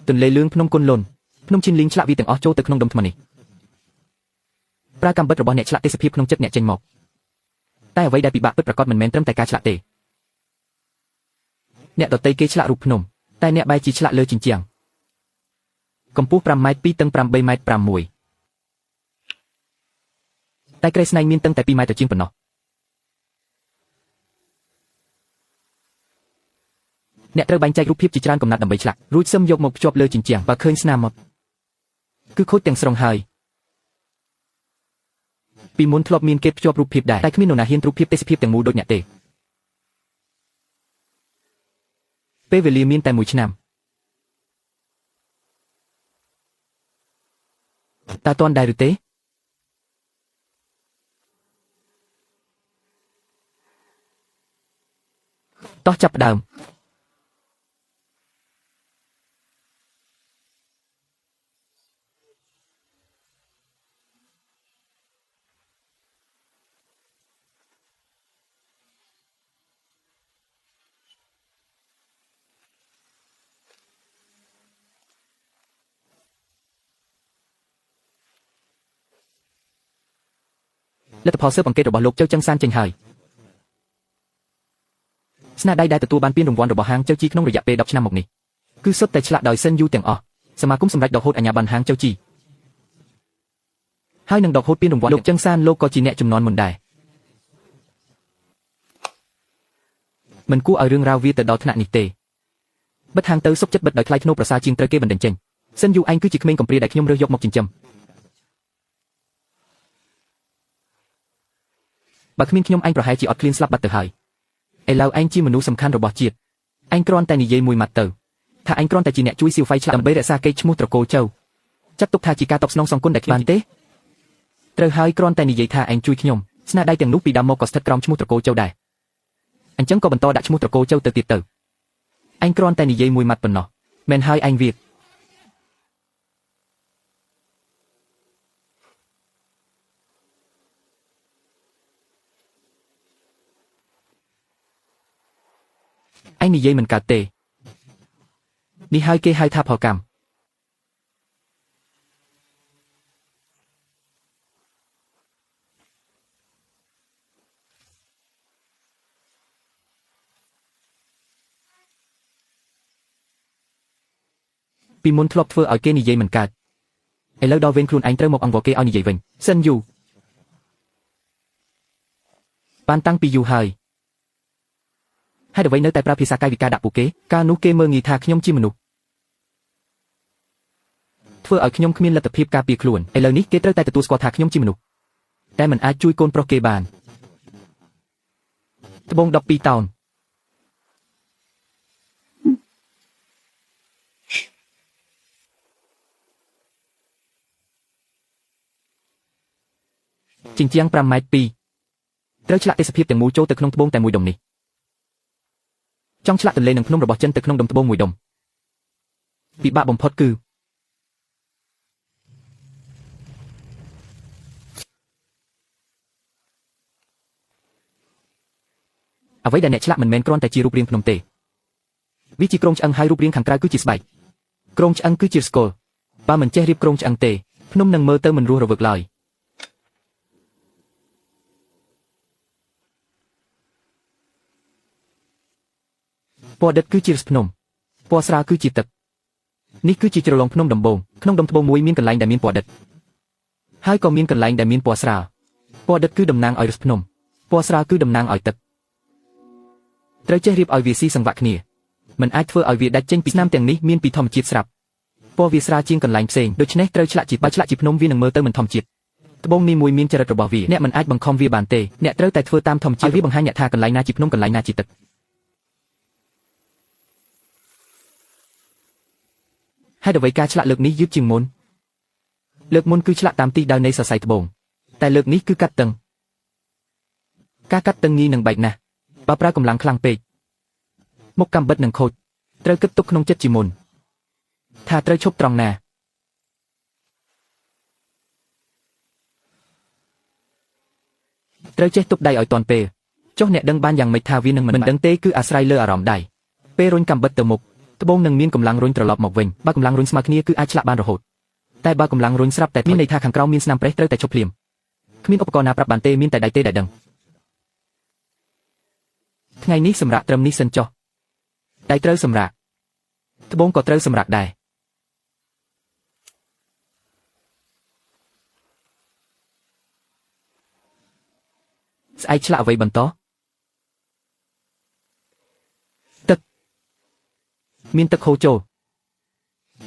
ទន្លេលឿងភ្នំគុនលុនភ្នំឈិនលីងឆ្លាក់វាទាំងអស់ចូលទៅក្នុងដុំថ្មនេះប្រើកាំបិតរបស់អ្នកឆ្លាក់ទេសភាពក្នុងចិត្តអ្នកចេញមកតែអ្វីដែលពិបាកពិតប្រាកដមិនមែនត្រឹមតែការឆ្លាក់ទេអ្នកដតីគេឆ្លាក់រូបភ្នំតែអ្នកបែរជាឆ្លាក់លើជញ្ជាំងកម្ពស់5ម៉ែត្រ2តឹង8ម៉ែត្រ6តែក្រេស្នែងមានតឹងតែ2ម៉ែត្រជាងប៉ុណ្ណោះអ្នកត្រូវបែងចែករូបភាពជាច្រើនកំណាត់ដើម្បីឆ្លាក់រួចសឹមយកមកភ្ជាប់លើជញ្ជាំងបើឃើញស្នាមមកគឺខូចទាំងស្រុងហើយពីមុនធ្លាប់មានគេភ្ជាប់រូបភាពដែរតែគ្មាននរណាហ៊ានរូបភាពទេសភាពទាំងមូលដូចអ្នកទេពេលវេលាមានតែ1ឆ្នាំតើតន់ដែរឬទេតោះចាប់ផ្ដើមលទ្ធផលស៊ើបអង្កេតរបស់លោកចៅចឹងសានចេញហើយស្នាដៃដែលទទួលបានពានរង្វាន់របស់ហាងចៅជីក្នុងរយៈពេល10ឆ្នាំមកនេះគឺសុទ្ធតែឆ្លាក់ដោយសិនយូទាំងអស់សមាគមសម្ដេចដកហូតអាជ្ញាប័ណ្ណហាងចៅជីហើយនឹងដកហូតពានរង្វាន់លោកចឹងសានលោកក៏ជាអ្នកចំនួនមុនដែរមិនគួរឲ្យរឿងរ៉ាវវាទៅដល់ថ្នាក់នេះទេបិទហាងទៅសុខចិត្តបិទដោយខ្លាចធ្នូប្រសាជាងត្រូវគេបណ្តេញចេញសិនយូឯងគឺជាក្មេងកំព្រាដែលខ្ញុំរើសយកមកចិញ្ចឹមបើគ្មានខ្ញុំឯងប្រហែលជាអត់ឃ្លានស្លាប់បាត់ទៅហើយឥឡូវឯងជាមនុស្សសំខាន់របស់ជាតិឯងគ្រាន់តែនិយាយមួយម៉ាត់ទៅថាឯងគ្រាន់តែជាអ្នកជួយស៊ីវហ្វៃឆ្លាក់ដើម្បីរក្សាកេរ្តិ៍ឈ្មោះត្រកូលចៅចាត់ទុកថាជាការតបស្នងសងគុណដែលបានទេត្រូវហើយគ្រាន់តែនិយាយថាឯងជួយខ្ញុំស្នាដៃទាំងនោះពីដើមមកក៏ស្ថិតក្រោមឈ្មោះត្រកូលចៅដែរអញ្ចឹងក៏បន្តដាក់ឈ្មោះត្រកូលចៅទៅទៀតទៅឯងគ្រាន់តែនិយាយមួយម៉ាត់ប៉ុណ្ណោះមែនហើយឯងវាឯងនិយាយមិនកើតទេនេះហើយគេហៅថាផលកម្ម ពីមុនធ្លាប់ធ្វើឲ្យគេនិយាយមិនកើតឥឡូវដល់វេនខ្លួនឯងត្រូវមកអង្វរគេឲ្យនិយាយវិញសិនយូបានតាំងពីយូរហើយហើយអ្វីនៅតែប្រើភាសាកាយវិការដាក់ពួកគេកាលនោះគេមើលងាយថាខ្ញុំជាមនុស្សធ្វើឲ្យខ្ញុំគ្មានលទ្ធភាពការពារខ្លួនឥឡូវនេះគេត្រូវតែទទួលស្គាល់ថាខ្ញុំជាមនុស្សតែមិនអាចជួយកូនប្រុសគេបានត្បូង12តោនជញ្ជាំង5ម៉ែត្រ2ត្រូវឆ្លាក់ទេសភាពទាំងមូលចូលទៅក្នុងត្បូងតែមួយដុំនេះចង់ឆ្លាក់ទន្លេនិងភ្នំរបស់ចិនទៅក្នុងដុំត្បូងមួយដុំពិបាកបំផុតគឺអ្វីដែលអ្នកឆ្លាក់មិនមែនគ្រាន់តែជារូបរាងភ្នំទេវាជាគ្រោងឆ្អឹងហើយរូបរាងខាងក្រៅគឺជាស្បែកគ្រោងឆ្អឹងគឺជាស្គល់បើមិនចេះរៀបគ្រោងឆ្អឹងទេភ្នំនឹងមើលទៅមិនរស់រវើកឡើយពណ៌ដិតគឺជារសភ្នំពណ៌ស្រាលគឺជាទឹកនេះគឺជាជ្រលងភ្នំដំបូងក្នុងដុំត្បូងមួយមានកន្លែងដែលមានពណ៌ដិតហើយក៏មានកន្លែងដែលមានពណ៌ស្រាលពណ៌ដិតគឺតំណាងឲ្យរសភ្នំពណ៌ស្រាលគឺតំណាងឲ្យទឹកត្រូវចេះរៀបឲ្យវាស៊ីសង្វាក់គ្នាមិនអាចធ្វើឲ្យវាដាច់ចេញពីស្នាមទាំងនេះមានពីធម្មជាតិស្រាប់ពណ៌វាស្រាលជាងកន្លែងផ្សេងដូច្នេះត្រូវឆ្លាក់ជាបើឆ្លាក់ជាភ្នំវានឹងមើលទៅមិនធម្មជាតិត្បូងនីមួយមានចរិតរបស់វាអ្នកមិនអាចបង្ខំវាបានទេអ្នកត្រូវតែធ្វើតាមធម្មជាតិវាបង្ហាញអ្នកថាកន្លែងណាជាភ្នំកន្លែងណាជាទឹកហើយអ្វីការឆ្លាក់លើកនេះយឺតជាងមុនលើកមុនគឺឆ្លាក់តាមទីដៅនៃសរសៃត្បូងតែលើកនេះគឺកាត់តឹងការកាត់តឹងងាយនឹងបែកណាស់បើប្រើកម្លាំងខ្លាំងពេកមុខកាំបិតនឹងខូចត្រូវគិតទុកក្នុងចិត្តជាមុនថាត្រូវឈប់ត្រង់ណាត្រូវចេះទប់ដៃឲ្យទាន់ពេលចុះអ្នកដឹងបានយ៉ាងម៉េចថាវានឹងមិនដឹងទេគឺអាស្រ័យលើអារម្មណ៍ដៃពេលរុញកាំបិតទៅមុខត្បូងនឹងមានកម្លាំងរុញត្រឡប់មកវិញបើកម្លាំងរុញស្មើគ្នាគឺអាចឆ្លាក់បានរហូតតែបើកម្លាំងរុញស្រាប់តែមានន័យថាខាងក្រោមមានស្នាមប្រេះត្រូវតែឈប់ភ្លាមគ្មានឧបករណ៍ណាប្រាប់បានទេមានតែដៃទេដែលដឹងថ្ងៃនេះសម្រាប់ត្រឹមនេះសិនចុះដៃត្រូវសម្រាប់ត្បូងក៏ត្រូវសម្រាប់ដែរស្អែកឆ្លាក់អ្វីបន្តទឹកមានទឹកហូរចូល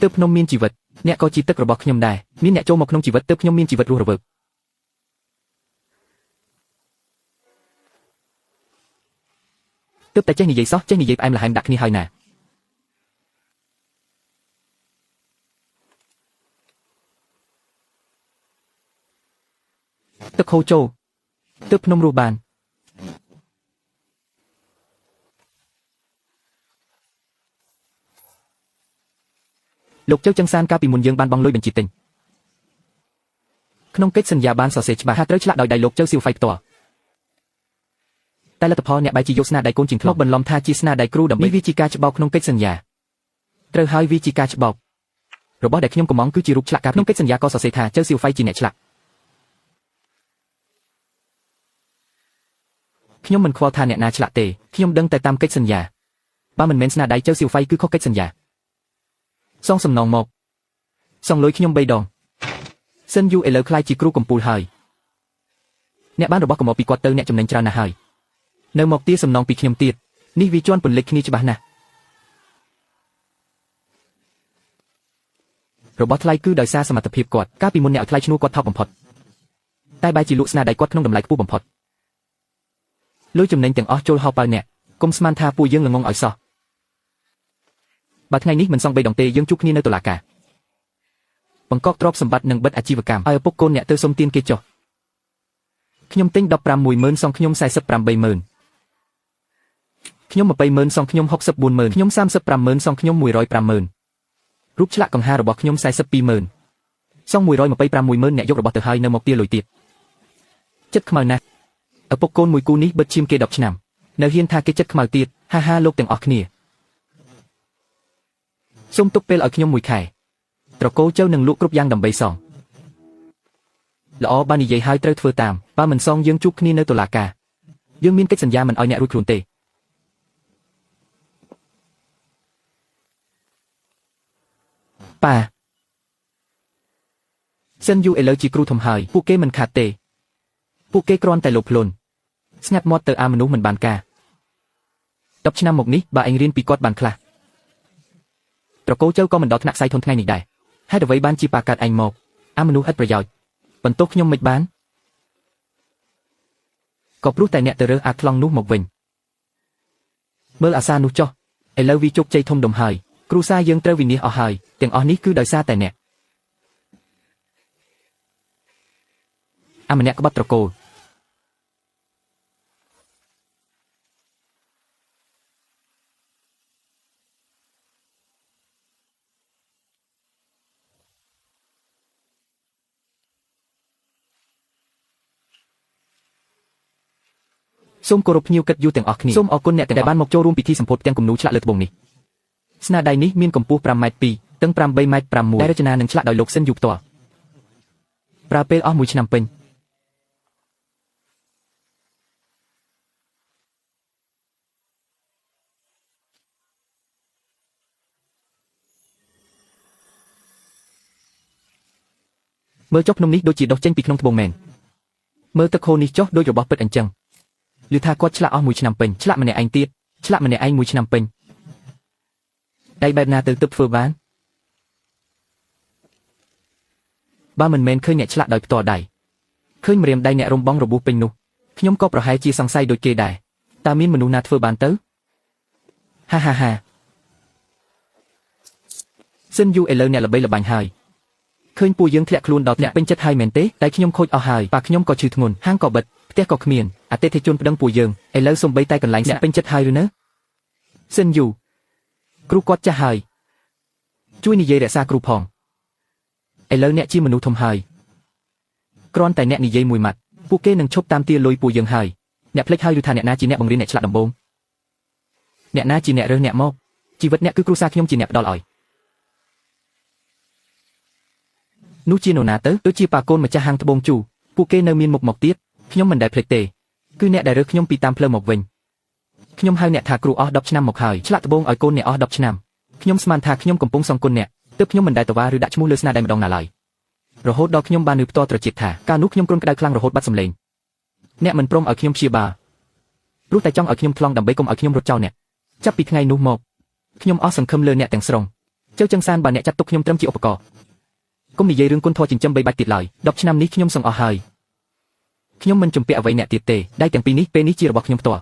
ទើបភ្នំមានជីវិតអ្នកក៏ជាទឹករបស់ខ្ញុំដែរមានអ្នកចូលមកក្នុងជីវិតទើបខ្ញុំមានជីវិតរស់រវើកទើបតែចេះនិយាយសោះចេះនិយាយផ្អែមល្ហែមដាក់គ្នាហើយណាទឹកហូរចូលទើបភ្នំរស់បានលោកជើចចឹងសានកាលពីមុនយើងបានបង់លុយបញ្ជីទិញក្នុងកិច្ចសន្យាបានសរសេរច្បាស់ថាត្រូវឆ្លាក់ដោយដៃលោកជើសៀវហ្វៃផ្ទាល់តែលទ្ធផលអ្នកបែរជាយកស្នាដៃកូនជាងធ្លាប់បន្លំថាជាស្នាដៃគ្រូដើម្បីវាជាការច្បោកក្នុងកិច្ចសន្យាត្រូវហើយវាជាការច្បោករបស់ដែលខ្ញុំកំងគឺជារូបឆ្លាក់ការក្នុងកិច្ចសន្យាក៏សរសេរថាជើសៀវហ្វៃជាអ្នកឆ្លាក់ខ្ញុំមិនខ្វល់ថាអ្នកណាឆ្លាក់ទេខ្ញុំដឹងតែតាមកិច្ចសន្យាបើមិនមែនស្នាដៃជើសៀវហ្វៃគឺខុសកិច្ចសន្យាសងសំណងមកសងលុយខ្ញុំ3ដងសិនយូឥឡូវខ្លាយជាគ្រូកំពូលហើយអ្នកបានរបស់កំមកពីគាត់ទៅអ្នកចំណេញច្រើនណាស់ហើយនៅមកទាសំណងពីខ្ញុំទៀតនេះវាជន់ពន្លិចគ្នាច្បាស់ណាស់របស់ថ្លៃគឺដោយសារសមត្ថភាពគាត់កាលពីមុនអ្នកឲ្យថ្លៃឈ្នួលគាត់ថោកបំផុតតែបែរជាលក់ស្នាដៃគាត់ក្នុងតម្លៃខ្ពស់បំផុតលុយចំណេញទាំងអស់ចូលហោប៉ៅអ្នកកុំស្មានថាពួកយើងល្ងងឲ្យសោះបើថ្ងៃនេះមិនសង3ដងទេយើងជួបគ្នានៅតុលាការបង្កប់ទ្រព្យសម្បត្តិនិងបិទអាជីវកម្មឲ្យឪពុកកូនអ្នកទៅសុំទានគេចុះខ្ញុំទិញ160000សងខ្ញុំ48000ខ្ញុំ20000សងខ្ញុំ64000ខ្ញុំ35000សងខ្ញុំ105000រូបឆ្លាក់កង្ហាររបស់ខ្ញុំ42000សង1250000អ្នកយករបស់ទៅហើយនៅមកទាលុយទៀតចិត្តខ្មៅណាស់ឪពុកកូនមួយគូនេះបិទឈាមគេ10ឆ្នាំនៅហ៊ានថាគេចិត្តខ្មៅទៀតហាហាលោកទាំងអស់គ្នាសូមទុកពេលឲ្យខ្ញុំ1ខែត្រកូលចៅនឹងលក់គ្រប់យ៉ាងដើម្បីសងល្អបាននិយាយហើយត្រូវធ្វើតាមបើមិនសងយើងជួបគ្នានៅតុលាការយើងមានកិច្ចសន្យាមិនឲ្យអ្នករួចខ្លួនទេ ប៉ាសិនយូឥឡូវជាគ្រូធំហើយពួកគេមិនខាតទេពួកគេគ្រាន់តែលោភលន់ស្ងាត់មាត់ទៅអាមនុស្សមិនបានការ10ឆ្នាំមកនេះបើឯងរៀនពីគាត់បានខ្លះត្រកូលចៅក៏មិនដល់ថ្នាក់ផ្សាយធនថ្ងៃនេះដែរហេតុអ្វីបានជាប៉ាកាត់ឯងមកអាមនុស្សឥតប្រយោជន៍បន្ទោសខ្ញុំមិនបានក៏ព្រោះតែអ្នកទៅរើសអាខ្លងនោះមកវិញមើលអាសានោះចុះឥឡូវវាជោគជ័យធំដុំហើយគ្រូសាយើងត្រូវវិនិច្ឆ័យអស់ហើយទាំងអស់នេះគឺដោយសារតែអ្នកអាម្នាក់ក្បត់ត្រកូលសូមគោរពភ្ញៀវកិត្តិយសទាំងអស់គ្នាសូមអរគុណអ្នកដែលបានមកចូលរួមពិធីសម្ពោធទាំងគំនូរឆ្លាក់លើត្បូងនេះស្នាដៃនេះមានកម្ពស់5ម៉ែត្រ2ទឹង8ម៉ែត្រ6ដែលរចនានិងឆ្លាក់ដោយលោកសិនយូផ្ទាល់ប្រើពេលអស់1ឆ្នាំពេញមើលចុះភ្នំនេះដូចជាដុសចេញពីក្នុងត្បូងមែនមើលទឹកហូរនេះចុះដូចរបស់ពិតអញ្ចឹងឮថាគាត់ឆ្លាក់អស់1ឆ្នាំពេញឆ្លាក់ម្នាក់ឯងទៀតឆ្លាក់ម្នាក់ឯង1ឆ្នាំពេញដៃបែបណាទៅទើបធ្វើបានបើមិនមែនឃើញអ្នកឆ្លាក់ដោយផ្ទាល់ដៃឃើញម្រាមដៃអ្នករំបងរបួសពេញនោះខ្ញុំក៏ប្រហែលជាសង្ស័យដូចគេដែរតើមានមនុស្សណាធ្វើបានទៅហាហាហាសិនយូឥឡូវអ្នកល្បីល្បាញហើយឃើញពួកយើងធ្លាក់ខ្លួនដល់អ្នកពេញចិត្តហើយមែនទេតែខ្ញុំខូចអស់ហើយប៉ាខ្ញុំក៏ឈឺធ្ងន់ហាងក៏បិទផ្ទះក៏គ្មានអតិថិជនប្តឹងពួកយើងឥឡូវសំបីតែកន្លែងអ្នកពេញចិត្តហើយឬនៅសិនយូគ្រូគាត់ចាស់ហើយជួយនិយាយរក្សាគ្រូផងឥឡូវអ្នកជាមនុស្សធំហើយគ្រាន់តែអ្នកនិយាយមួយម៉ាត់ពួកគេនឹងឈប់តាមទាលុយពួកយើងហើយអ្នកភ្លេចហើយឬថាអ្នកណាជាអ្នកបង្រៀនអ្នកឆ្លាក់ដំបូងអ្នកណាជាអ្នករើសអ្នកមកជីវិតអ្នកគឺគ្រួសារខ្ញុំជាអ្នកផ្ដល់ឲ្យនោះជានរណាទៅដូចជាប៉ាកូនម្ចាស់ហាងត្បូងជូពួកគេនៅមានមុខមកទៀតខ្ញុំមិនដែលភ្លេចទេគឺអ្នកដែលរើសខ្ញុំពីតាមផ្លូវមកវិញខ្ញុំហៅអ្នកថាគ្រូអស់10ឆ្នាំមកហើយឆ្លាក់ត្បូងឲ្យកូនអ្នកអស់10ឆ្នាំខ្ញុំស្មានថាខ្ញុំកំពុងសងគុណអ្នកទើបខ្ញុំមិនដែលតវ៉ាឬដាក់ឈ្មោះលើស្នាដៃម្ដងណាឡើយរហូតដល់ខ្ញុំបានឮផ្ទាល់ត្រជាក់ថាកាលនោះខ្ញុំគ្រុនក្តៅខ្លាំងរហូតបាត់សម្លេងអ្នកមិនព្រមឲ្យខ្ញុំព្យាបាលព្រោះតែចង់ឲ្យខ្ញុំថ្លង់ដើម្បីកុំឲ្យខ្ញុំរត់ចោលអ្នកចាប់ពីថ្ងៃនោះមកខ្ញុំអស់សង្ឃឹមលើអ្នកទាំងស្រុងជើចឹងសានបើអ្នកចាត់ទុកខ្ញុំត្រឹមជាឧបករណ៍កុំនិយាយរឿងគុណធម៌ចិញ្ចឹមបីបាច់ទៀតឡើយ10ឆ្នាំនេះខ្ញុំសឹងអស់ហើយខ្ញុំមិនជំពាក់អ្វីអ្នកទៀតទេដៃទាំងពីរនេះពេលនេះជារបស់ខ្ញុំផ្ទាល់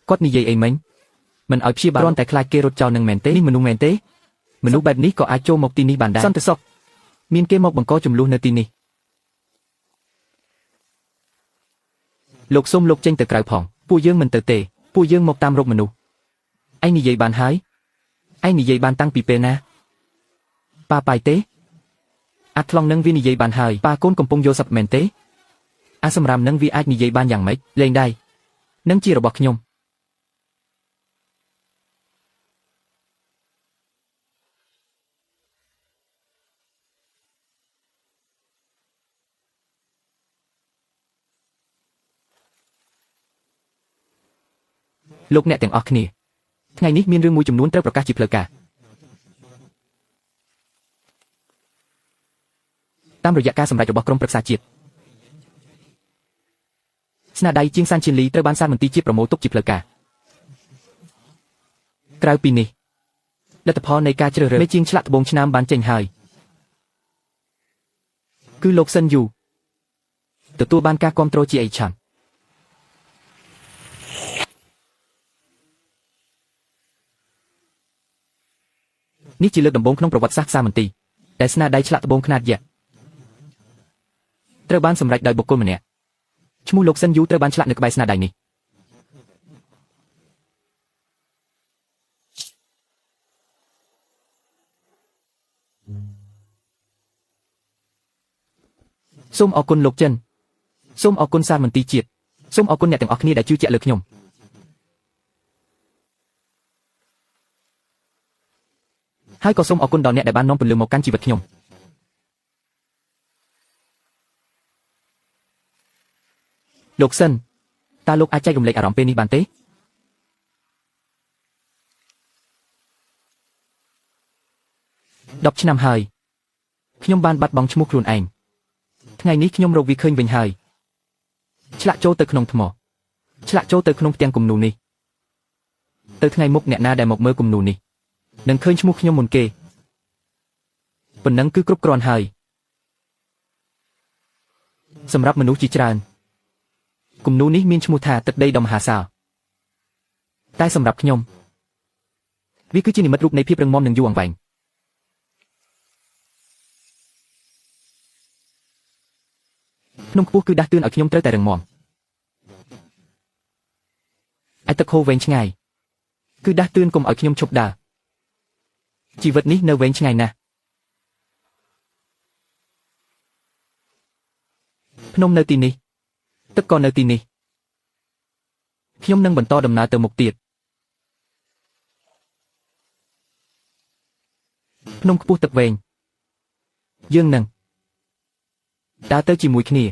គាត់និយាយអីមិញមិនឲ្យព្យាបាលគ្រាន់តែខ្លាចគេរត់ចោលនឹងមែនទេនេះមនុស្សមែនទេមនុស្សបែបនេះក៏អាចចូលមកទីនេះបានដែរសន្តិសុខមានគេមកបង្កចំនួននៅទីនេះលោកសុំលោកចេញទៅក្រៅផងពួកយើងមិនទៅទេពួកយើងមកតាមរកមនុស្សឯងនិយាយបានហើយឯងនិយាយបានតាំងពីពេលណាប៉ាបាយទេអាខ្លងនឹងវានិយាយបានហើយប៉ាកូនកំពុងយកសັບមែនទេអាសម្រាមនឹងវាអាចនិយាយបានយ៉ាងម៉េចលេងដៃនឹងជារបស់ខ្ញុំលោកអ្នកទាំងអស់គ្នាថ្ងៃនេះមានរឿងមួយចំនួនត្រូវប្រកាសជាផ្លូវការតាមរយៈការសម្រេចរបស់ក្រុមប្រឹក្សាជាតិស្នាដៃជាងសានឈៀនលីត្រូវបានសាលមន្ទីរជាតិប្រមូលទុកជាផ្លូវការក្រៅពីនេះលទ្ធផលនៃការជ្រើសរើសមេជាងឆ្លាក់ត្បូងឆ្នាំបានចេញហើយគឺលោកសិនយូទទួលបានការគាំទ្រជាឯកឆន្ទនេះជាលើកដំបូងក្នុងប្រវត្តិសាស្ត្រសាមន្ទីរដែលស្នាដៃឆ្លាក់ត្បូងខ្នាតយក្សត្រូវបានសម្រេចដោយបុគ្គលម្នាក់ឈ្មោះលោកសិនយូត្រូវបានឆ្លាក់នៅក្បែរស្នាដៃនេះសូមអរគុណលោកចិនសូមអរគុណសាលមន្ទីរជាតិសូមអរគុណអ្នកទាំងអស់គ្នាដែលជឿជាក់លើខ្ញុំហើយក៏សូមអរគុណដល់អ្នកដែលបាននាំពន្លឺមកកាន់ជីវិតខ្ញុំលោកសិនតើលោកអាចចែករំលែកអារម្មណ៍ពេលនេះបានទេ 10 ឆ្នាំហើយខ្ញុំបានបាត់បង់ឈ្មោះខ្លួនឯងថ្ងៃនេះខ្ញុំរកវាឃើញវិញហើយឆ្លាក់ចូលទៅក្នុងថ្មឆ្លាក់ចូលទៅក្នុងផ្ទាំងគំនូរនេះទៅថ្ងៃមុខអ្នកណាដែលមកមើលគំនូរនេះនឹងឃើញឈ្មោះខ្ញុំមុនគេប៉ុណ្ណឹងគឺគ្រប់គ្រាន់ហើយសម្រាប់មនុស្សជាច្រើនគំនូរនេះមានឈ្មោះថាទឹកដីដ៏មហាសាលតែសម្រាប់ខ្ញុំវាគឺជានិមិត្តរូបនៃភាពរឹងមាំនិងយូរអង្វែងភ្នំខ្ពស់គឺដាស់តឿនឲ្យខ្ញុំត្រូវតែរឹងមាំឯទឹកហូរវែងឆ្ងាយគឺដាស់តឿនកុំឲ្យខ្ញុំឈប់ដើរជីវិតនេះនៅវែងឆ្ងាយណាស់ភ្នំនៅទីនេះទឹកក៏នៅទីនេះខ្ញុំនឹងបន្តដំណើរទៅមុខទៀតភ្នំខ្ពស់ទឹកវែងយើងនឹងដើរទៅជាមួយគ្នា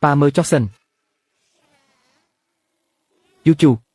ប៉ាមើលចុះសិនយូជូ